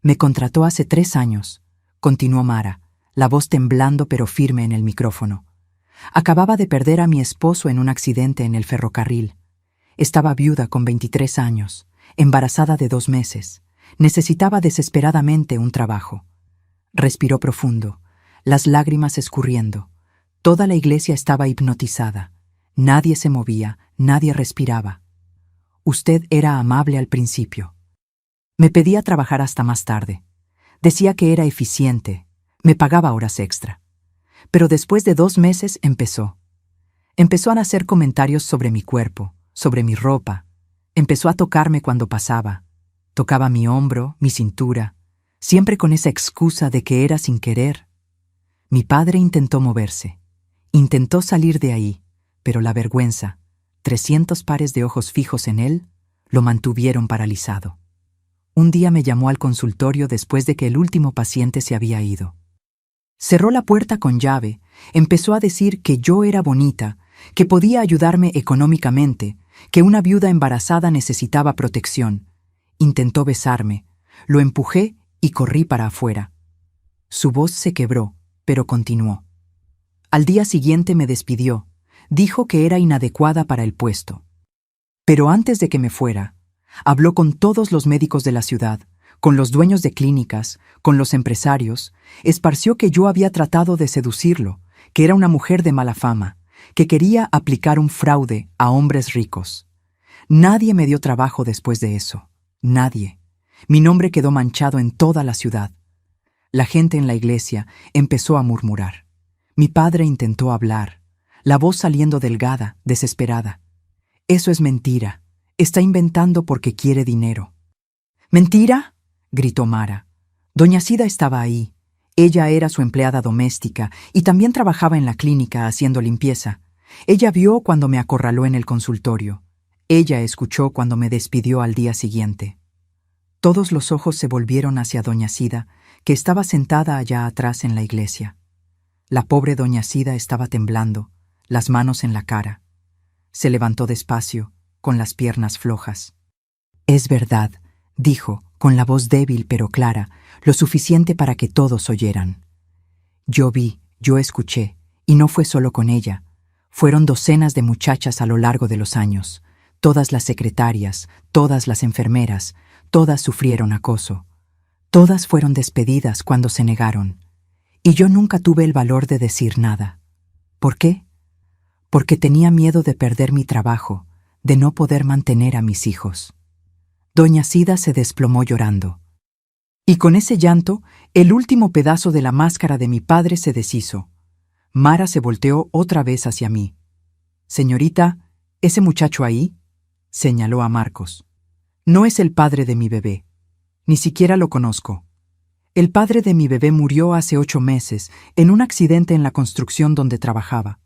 «Me contrató hace 3 años», continuó Mara, la voz temblando pero firme en el micrófono. «Acababa de perder a mi esposo en un accidente en el ferrocarril. Estaba viuda con 23 años, embarazada de 2 meses. Necesitaba desesperadamente un trabajo». Respiró profundo, las lágrimas escurriendo. Toda la iglesia estaba hipnotizada. Nadie se movía, nadie respiraba. Usted era amable al principio. Me pedía trabajar hasta más tarde. Decía que era eficiente. Me pagaba horas extra. Pero después de 2 meses empezó. Empezó a hacer comentarios sobre mi cuerpo, sobre mi ropa. Empezó a tocarme cuando pasaba. Tocaba mi hombro, mi cintura, siempre con esa excusa de que era sin querer. Mi padre intentó moverse. Intentó salir de ahí, pero la vergüenza, 300 pares de ojos fijos en él, lo mantuvieron paralizado. Un día me llamó al consultorio después de que el último paciente se había ido. Cerró la puerta con llave, empezó a decir que yo era bonita, que podía ayudarme económicamente, que una viuda embarazada necesitaba protección. Intentó besarme, lo empujé y corrí para afuera. Su voz se quebró, pero continuó. Al día siguiente me despidió, dijo que era inadecuada para el puesto. Pero antes de que me fuera, habló con todos los médicos de la ciudad, con los dueños de clínicas, con los empresarios, esparció que yo había tratado de seducirlo, que era una mujer de mala fama, que quería aplicar un fraude a hombres ricos. Nadie me dio trabajo después de eso. Nadie. Mi nombre quedó manchado en toda la ciudad. La gente en la iglesia empezó a murmurar. Mi padre intentó hablar, la voz saliendo delgada, desesperada. Eso es mentira. Está inventando porque quiere dinero. ¿Mentira?, gritó Mara. Doña Sida estaba ahí. Ella era su empleada doméstica y también trabajaba en la clínica haciendo limpieza. Ella vio cuando me acorraló en el consultorio. Ella escuchó cuando me despidió al día siguiente. Todos los ojos se volvieron hacia doña Sida, que estaba sentada allá atrás en la iglesia. La pobre doña Sida estaba temblando, las manos en la cara. Se levantó despacio, con las piernas flojas. «Es verdad», dijo, con la voz débil pero clara, lo suficiente para que todos oyeran. Yo vi, yo escuché, y no fue solo con ella. Fueron docenas de muchachas a lo largo de los años. Todas las secretarias, todas las enfermeras, todas sufrieron acoso. Todas fueron despedidas cuando se negaron. Y yo nunca tuve el valor de decir nada. ¿Por qué? Porque tenía miedo de perder mi trabajo, de no poder mantener a mis hijos. Doña Sida se desplomó llorando. Y con ese llanto, el último pedazo de la máscara de mi padre se deshizo. Mara se volteó otra vez hacia mí. «Señorita, ¿ese muchacho ahí?», señaló a Marcos. «No es el padre de mi bebé. Ni siquiera lo conozco. El padre de mi bebé murió hace 8 meses en un accidente en la construcción donde trabajaba.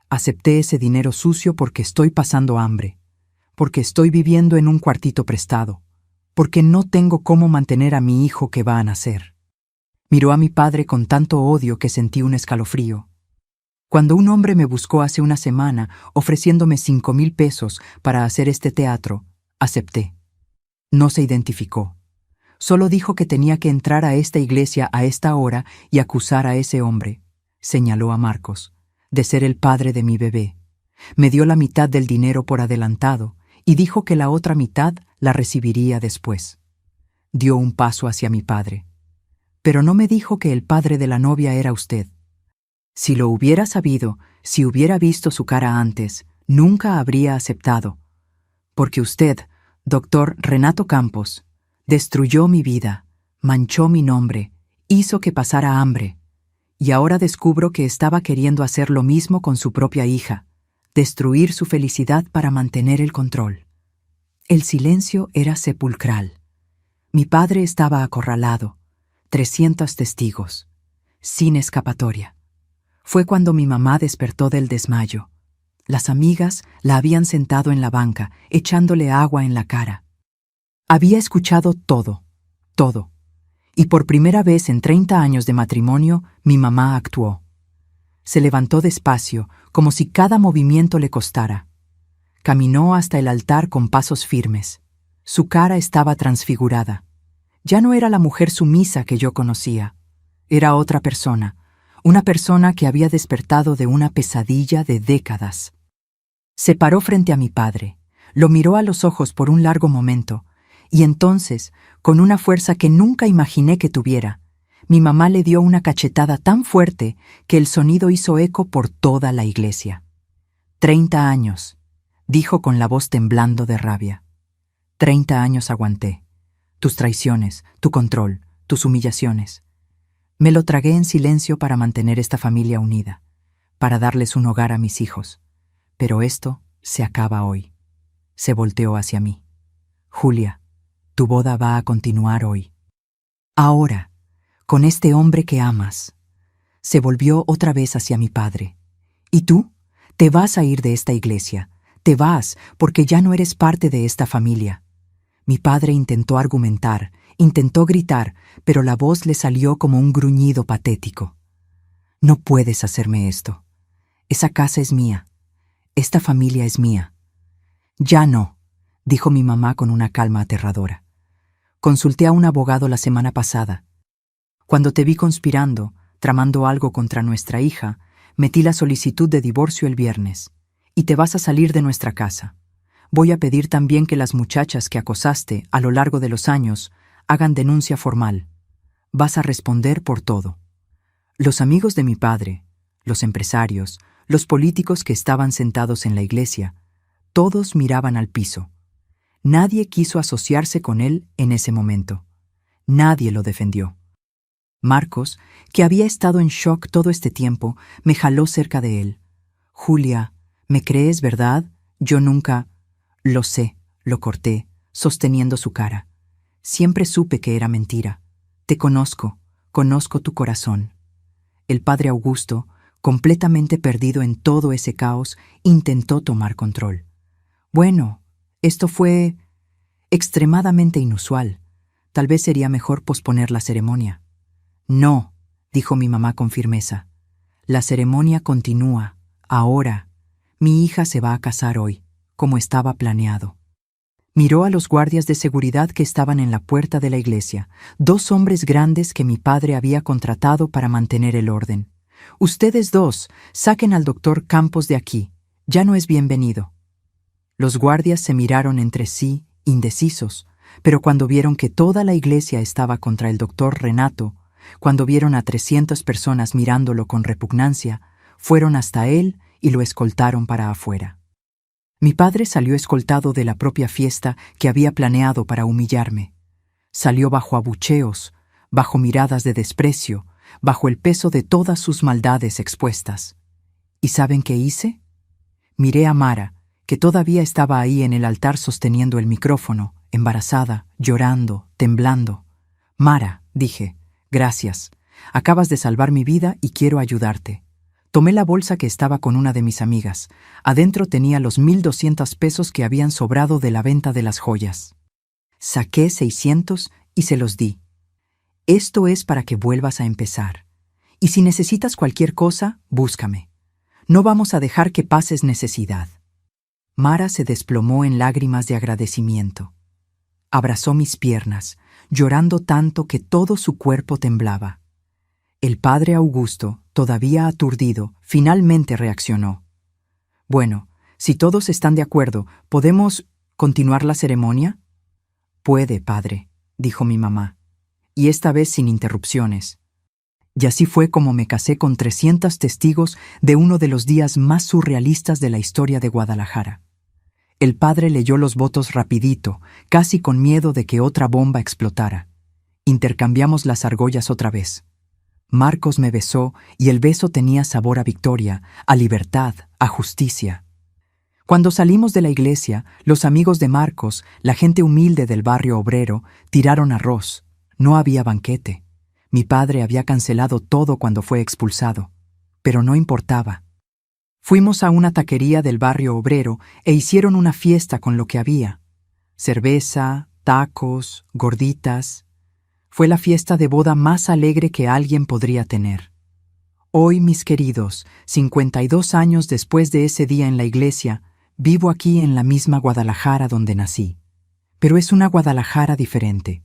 Acepté ese dinero sucio porque estoy pasando hambre, porque estoy viviendo en un cuartito prestado, porque no tengo cómo mantener a mi hijo que va a nacer». Miró a mi padre con tanto odio que sentí un escalofrío. Cuando un hombre me buscó hace una semana ofreciéndome 5,000 pesos para hacer este teatro, acepté. No se identificó. Solo dijo que tenía que entrar a esta iglesia a esta hora y acusar a ese hombre, señaló a Marcos, de ser el padre de mi bebé. Me dio la mitad del dinero por adelantado y dijo que la otra mitad la recibiría después. Dio un paso hacia mi padre. Pero no me dijo que el padre de la novia era usted. Si lo hubiera sabido, si hubiera visto su cara antes, nunca habría aceptado. Porque usted, doctor Renato Campos, destruyó mi vida, manchó mi nombre, hizo que pasara hambre. Y ahora descubro que estaba queriendo hacer lo mismo con su propia hija, destruir su felicidad para mantener el control. El silencio era sepulcral. Mi padre estaba acorralado, 300 testigos, sin escapatoria. Fue cuando mi mamá despertó del desmayo. Las amigas la habían sentado en la banca, echándole agua en la cara. Había escuchado todo, todo. Y por primera vez en 30 años de matrimonio, mi mamá actuó. Se levantó despacio, como si cada movimiento le costara. Caminó hasta el altar con pasos firmes. Su cara estaba transfigurada. Ya no era la mujer sumisa que yo conocía. Era otra persona, una persona que había despertado de una pesadilla de décadas. Se paró frente a mi padre, lo miró a los ojos por un largo momento, y entonces, con una fuerza que nunca imaginé que tuviera, Mi mamá le dio una cachetada tan fuerte que el sonido hizo eco por toda la iglesia. 30 años, dijo con la voz temblando de rabia. 30 años aguanté. Tus traiciones, tu control, tus humillaciones. Me lo tragué en silencio para mantener esta familia unida, para darles un hogar a mis hijos. Pero esto se acaba hoy. Se volteó hacia mí. Julia, tu boda va a continuar hoy. Ahora, con este hombre que amas. Se volvió otra vez hacia mi padre. ¿Y tú? Te vas a ir de esta iglesia. Te vas porque ya no eres parte de esta familia. Mi padre intentó argumentar, intentó gritar, pero la voz le salió como un gruñido patético. No puedes hacerme esto. Esa casa es mía. Esta familia es mía. Ya no, dijo mi mamá con una calma aterradora. Consulté a un abogado la semana pasada. Cuando te vi conspirando, tramando algo contra nuestra hija, metí la solicitud de divorcio el viernes. Y te vas a salir de nuestra casa. Voy a pedir también que las muchachas que acosaste a lo largo de los años hagan denuncia formal. Vas a responder por todo. Los amigos de mi padre, los empresarios, los políticos que estaban sentados en la iglesia, todos miraban al piso. Nadie quiso asociarse con él en ese momento. Nadie lo defendió. Marcos, que había estado en shock todo este tiempo, me jaló cerca de él. Julia, ¿me crees, verdad? Yo nunca... Lo sé, lo corté, sosteniendo su cara. Siempre supe que era mentira. Te conozco tu corazón. El padre Augusto, completamente perdido en todo ese caos, intentó tomar control. Bueno, esto fue extremadamente inusual. Tal vez sería mejor posponer la ceremonia. No, dijo mi mamá con firmeza. La ceremonia continúa, ahora. Mi hija se va a casar hoy, como estaba planeado. Miró a los guardias de seguridad que estaban en la puerta de la iglesia, 2 hombres grandes que mi padre había contratado para mantener el orden. Ustedes 2, saquen al doctor Campos de aquí, ya no es bienvenido. Los guardias se miraron entre sí, indecisos, pero cuando vieron que toda la iglesia estaba contra el doctor Renato, cuando vieron a 300 personas mirándolo con repugnancia, fueron hasta él y lo escoltaron para afuera. Mi padre salió escoltado de la propia fiesta que había planeado para humillarme. Salió bajo abucheos, bajo miradas de desprecio, bajo el peso de todas sus maldades expuestas. ¿Y saben qué hice? Miré a Mara, que todavía estaba ahí en el altar sosteniendo el micrófono, embarazada, llorando, temblando. Mara, dije, gracias. Acabas de salvar mi vida y quiero ayudarte. Tomé la bolsa que estaba con una de mis amigas. Adentro tenía los 1,200 pesos que habían sobrado de la venta de las joyas. Saqué 600 y se los di. Esto es para que vuelvas a empezar. Y si necesitas cualquier cosa, búscame. No vamos a dejar que pases necesidad. Mara se desplomó en lágrimas de agradecimiento. Abrazó mis piernas, llorando tanto que todo su cuerpo temblaba. El padre Augusto, todavía aturdido, finalmente reaccionó. Bueno, si todos están de acuerdo, ¿podemos continuar la ceremonia? Puede, padre, dijo mi mamá, y esta vez sin interrupciones. Y así fue como me casé con 300 testigos de uno de los días más surrealistas de la historia de Guadalajara. El padre leyó los votos rapidito, casi con miedo de que otra bomba explotara. Intercambiamos las argollas otra vez. Marcos me besó y el beso tenía sabor a victoria, a libertad, a justicia. Cuando salimos de la iglesia, los amigos de Marcos, la gente humilde del barrio obrero, tiraron arroz. No había banquete. Mi padre había cancelado todo cuando fue expulsado. Pero no importaba. Fuimos a una taquería del barrio obrero e hicieron una fiesta con lo que había. Cerveza, tacos, gorditas. Fue la fiesta de boda más alegre que alguien podría tener. Hoy, mis queridos, 52 años después de ese día en la iglesia, vivo aquí en la misma Guadalajara donde nací. Pero es una Guadalajara diferente.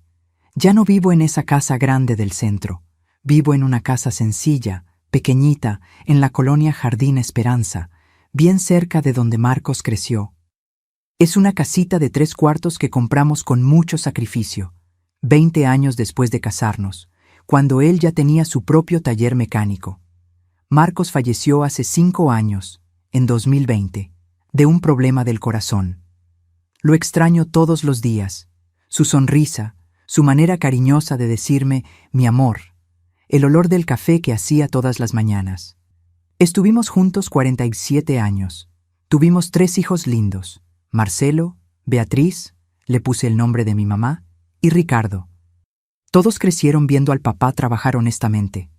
Ya no vivo en esa casa grande del centro. Vivo en una casa sencilla, pequeñita, en la colonia Jardín Esperanza, bien cerca de donde Marcos creció. Es una casita de 3 cuartos que compramos con mucho sacrificio. 20 años después de casarnos, cuando él ya tenía su propio taller mecánico. Marcos falleció hace 5 años, en 2020, de un problema del corazón. Lo extraño todos los días, su sonrisa, su manera cariñosa de decirme mi amor, el olor del café que hacía todas las mañanas. Estuvimos juntos 47 años. Tuvimos 3 hijos lindos, Marcelo, Beatriz, le puse el nombre de mi mamá, y Ricardo. Todos crecieron viendo al papá trabajar honestamente,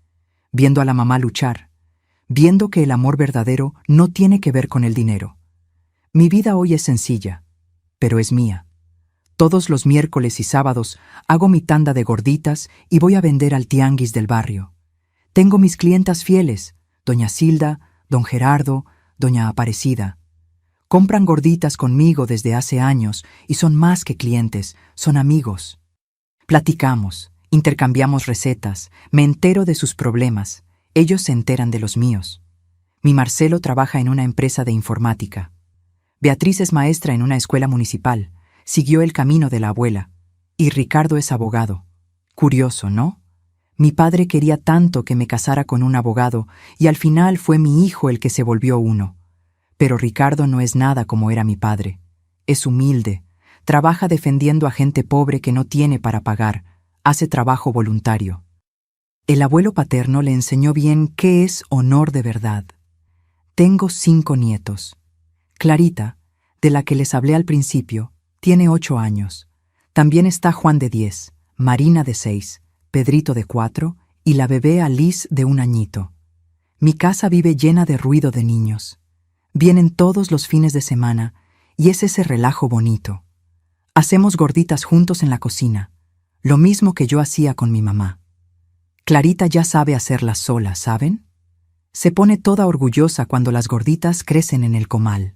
viendo a la mamá luchar, viendo que el amor verdadero no tiene que ver con el dinero. Mi vida hoy es sencilla, pero es mía. Todos los miércoles y sábados hago mi tanda de gorditas y voy a vender al tianguis del barrio. Tengo mis clientas fieles, doña Silda, don Gerardo, doña Aparecida. Compran gorditas conmigo desde hace años y son más que clientes, son amigos. Platicamos, intercambiamos recetas, me entero de sus problemas, ellos se enteran de los míos. Mi Marcelo trabaja en una empresa de informática. Beatriz es maestra en una escuela municipal, siguió el camino de la abuela. Y Ricardo es abogado. Curioso, ¿no? Mi padre quería tanto que me casara con un abogado y al final fue mi hijo el que se volvió uno. Pero Ricardo no es nada como era mi padre. Es humilde, trabaja defendiendo a gente pobre que no tiene para pagar, hace trabajo voluntario. El abuelo paterno le enseñó bien qué es honor de verdad. Tengo 5 nietos. Clarita, de la que les hablé al principio, tiene 8 años. También está Juan de 10, Marina de 6, Pedrito de 4 y la bebé Alice de 1 añito. Mi casa vive llena de ruido de niños. Vienen todos los fines de semana y es ese relajo bonito. Hacemos gorditas juntos en la cocina, lo mismo que yo hacía con mi mamá. Clarita ya sabe hacerlas sola, ¿saben? Se pone toda orgullosa cuando las gorditas crecen en el comal.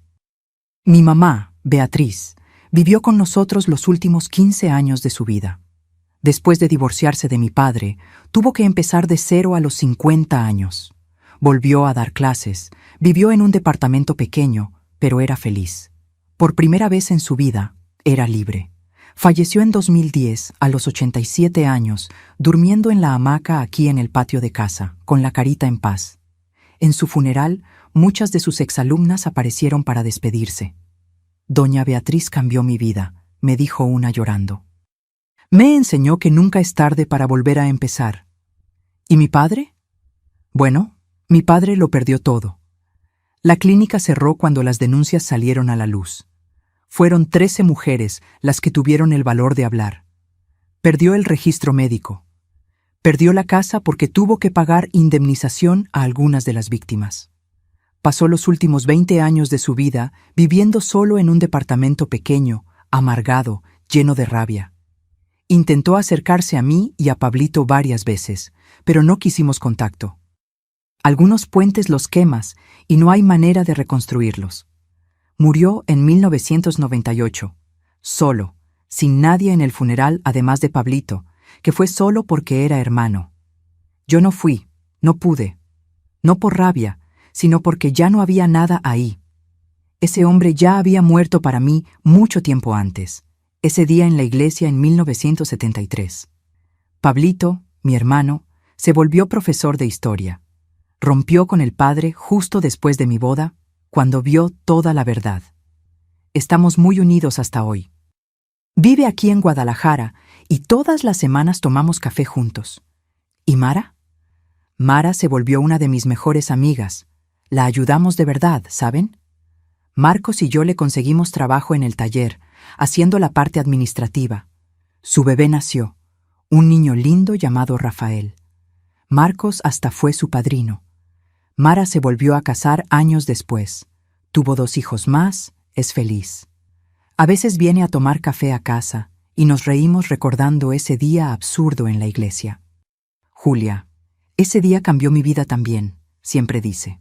Mi mamá, Beatriz, vivió con nosotros los últimos 15 años de su vida. Después de divorciarse de mi padre, tuvo que empezar de cero a los 50 años. Volvió a dar clases, vivió en un departamento pequeño, pero era feliz. Por primera vez en su vida, era libre. Falleció en 2010, a los 87 años, durmiendo en la hamaca aquí en el patio de casa, con la carita en paz. En su funeral, muchas de sus exalumnas aparecieron para despedirse. Doña Beatriz cambió mi vida, me dijo una llorando. Me enseñó que nunca es tarde para volver a empezar. ¿Y mi padre? Bueno, mi padre lo perdió todo. La clínica cerró cuando las denuncias salieron a la luz. Fueron 13 mujeres las que tuvieron el valor de hablar. Perdió el registro médico. Perdió la casa porque tuvo que pagar indemnización a algunas de las víctimas. Pasó los últimos 20 años de su vida viviendo solo en un departamento pequeño, amargado, lleno de rabia. Intentó acercarse a mí y a Pablito varias veces, pero no quisimos contacto. Algunos puentes los quemas y no hay manera de reconstruirlos. Murió en 1998, solo, sin nadie en el funeral además de Pablito, que fue solo porque era hermano. Yo no fui, no pude, no por rabia, sino porque ya no había nada ahí. Ese hombre ya había muerto para mí mucho tiempo antes, ese día en la iglesia en 1973. Pablito, mi hermano, se volvió profesor de historia. Rompió con el padre justo después de mi boda, cuando vio toda la verdad. Estamos muy unidos hasta hoy. Vive aquí en Guadalajara y todas las semanas tomamos café juntos. ¿Y Mara? Mara se volvió una de mis mejores amigas. La ayudamos de verdad, ¿saben? Marcos y yo le conseguimos trabajo en el taller, haciendo la parte administrativa. Su bebé nació, un niño lindo llamado Rafael. Marcos hasta fue su padrino. Mara se volvió a casar años después. Tuvo 2 hijos más, es feliz. A veces viene a tomar café a casa y nos reímos recordando ese día absurdo en la iglesia. Julia, ese día cambió mi vida también, siempre dice.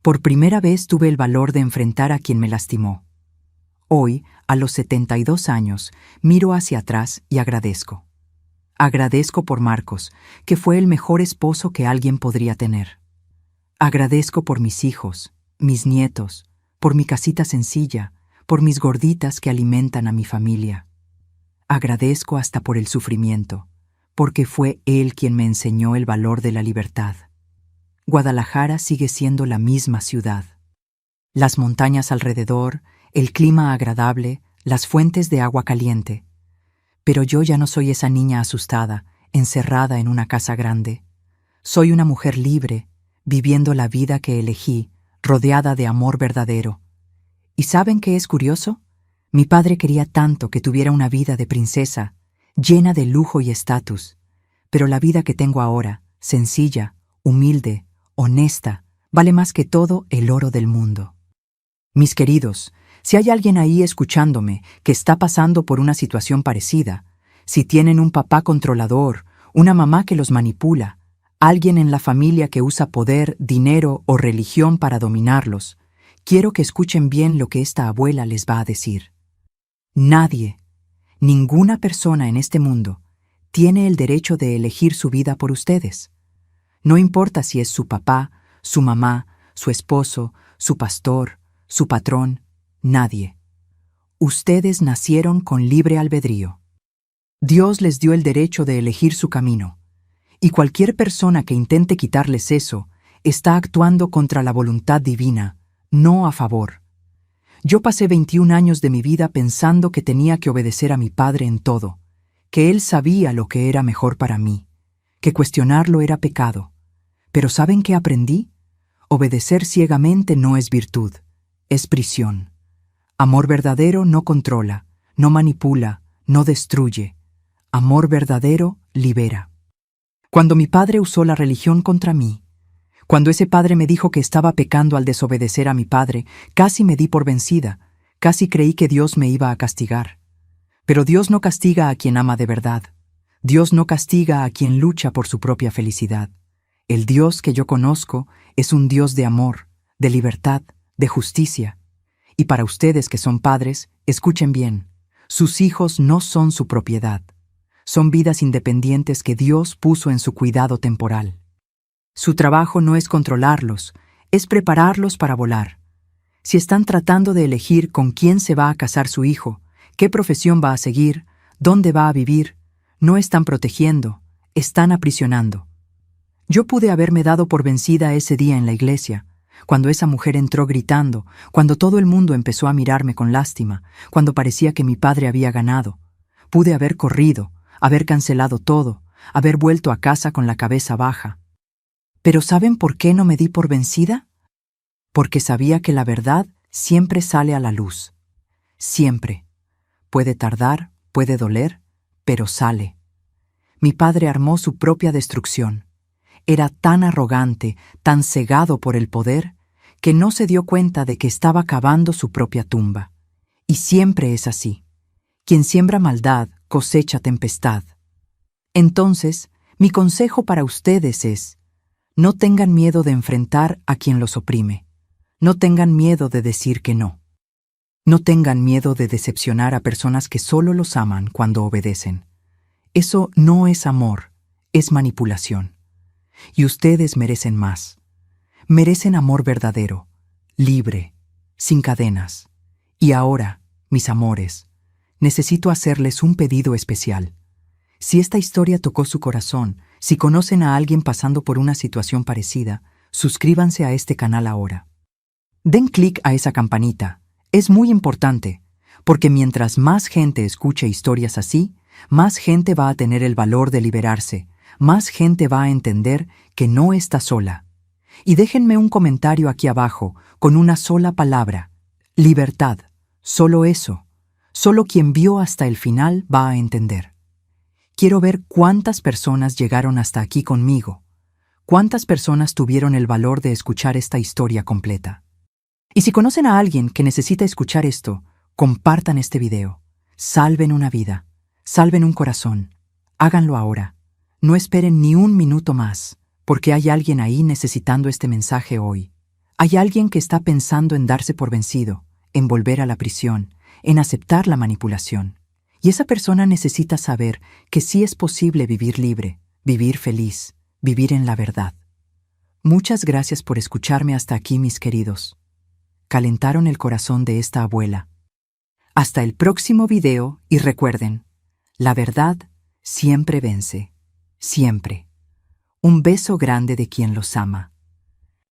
Por primera vez tuve el valor de enfrentar a quien me lastimó. Hoy, a los 72 años, miro hacia atrás y agradezco. Agradezco por Marcos, que fue el mejor esposo que alguien podría tener. Agradezco por mis hijos, mis nietos, por mi casita sencilla, por mis gorditas que alimentan a mi familia. Agradezco hasta por el sufrimiento, porque fue Él quien me enseñó el valor de la libertad. Guadalajara sigue siendo la misma ciudad. Las montañas alrededor, el clima agradable, las fuentes de agua caliente. Pero yo ya no soy esa niña asustada, encerrada en una casa grande. Soy una mujer libre, viviendo la vida que elegí, rodeada de amor verdadero. ¿Y saben qué es curioso? Mi padre quería tanto que tuviera una vida de princesa, llena de lujo y estatus. Pero la vida que tengo ahora, sencilla, humilde, honesta, vale más que todo el oro del mundo. Mis queridos, si hay alguien ahí escuchándome que está pasando por una situación parecida, si tienen un papá controlador, una mamá que los manipula, alguien en la familia que usa poder, dinero o religión para dominarlos, quiero que escuchen bien lo que esta abuela les va a decir. Nadie, ninguna persona en este mundo, tiene el derecho de elegir su vida por ustedes. No importa si es su papá, su mamá, su esposo, su pastor, su patrón, nadie. Ustedes nacieron con libre albedrío. Dios les dio el derecho de elegir su camino, y cualquier persona que intente quitarles eso está actuando contra la voluntad divina, no a favor. Yo pasé 21 años de mi vida pensando que tenía que obedecer a mi padre en todo, que él sabía lo que era mejor para mí, que cuestionarlo era pecado. Pero ¿saben qué aprendí? Obedecer ciegamente no es virtud, es prisión. Amor verdadero no controla, no manipula, no destruye. Amor verdadero libera. Cuando mi padre usó la religión contra mí, cuando ese padre me dijo que estaba pecando al desobedecer a mi padre, casi me di por vencida, casi creí que Dios me iba a castigar. Pero Dios no castiga a quien ama de verdad. Dios no castiga a quien lucha por su propia felicidad. El Dios que yo conozco es un Dios de amor, de libertad, de justicia. Y para ustedes que son padres, escuchen bien, sus hijos no son su propiedad. Son vidas independientes que Dios puso en su cuidado temporal. Su trabajo no es controlarlos, es prepararlos para volar. Si están tratando de elegir con quién se va a casar su hijo, qué profesión va a seguir, dónde va a vivir, no están protegiendo, están aprisionando. Yo pude haberme dado por vencida ese día en la iglesia, cuando esa mujer entró gritando, cuando todo el mundo empezó a mirarme con lástima, cuando parecía que mi padre había ganado. Pude haber corrido, haber cancelado todo, haber vuelto a casa con la cabeza baja. ¿Pero saben por qué no me di por vencida? Porque sabía que la verdad siempre sale a la luz. Siempre. Puede tardar, puede doler, pero sale. Mi padre armó su propia destrucción. Era tan arrogante, tan cegado por el poder, que no se dio cuenta de que estaba cavando su propia tumba. Y siempre es así. Quien siembra maldad cosecha tempestad. Entonces, mi consejo para ustedes es: no tengan miedo de enfrentar a quien los oprime. No tengan miedo de decir que no. No tengan miedo de decepcionar a personas que solo los aman cuando obedecen. Eso no es amor, es manipulación. Y ustedes merecen más. Merecen amor verdadero, libre, sin cadenas. Y ahora, mis amores, necesito hacerles un pedido especial. Si esta historia tocó su corazón, si conocen a alguien pasando por una situación parecida, suscríbanse a este canal ahora. Den clic a esa campanita. Es muy importante, porque mientras más gente escuche historias así, más gente va a tener el valor de liberarse, más gente va a entender que no está sola. Y déjenme un comentario aquí abajo con una sola palabra: libertad. Solo eso. Solo quien vio hasta el final va a entender. Quiero ver cuántas personas llegaron hasta aquí conmigo, cuántas personas tuvieron el valor de escuchar esta historia completa. Y si conocen a alguien que necesita escuchar esto, compartan este video. Salven una vida, salven un corazón. Háganlo ahora. No esperen ni un minuto más, porque hay alguien ahí necesitando este mensaje hoy. Hay alguien que está pensando en darse por vencido, en volver a la prisión, en aceptar la manipulación. Y esa persona necesita saber que sí es posible vivir libre, vivir feliz, vivir en la verdad. Muchas gracias por escucharme hasta aquí, mis queridos. Calentaron el corazón de esta abuela. Hasta el próximo video y recuerden, la verdad siempre vence. siempre. Un beso grande de quien los ama.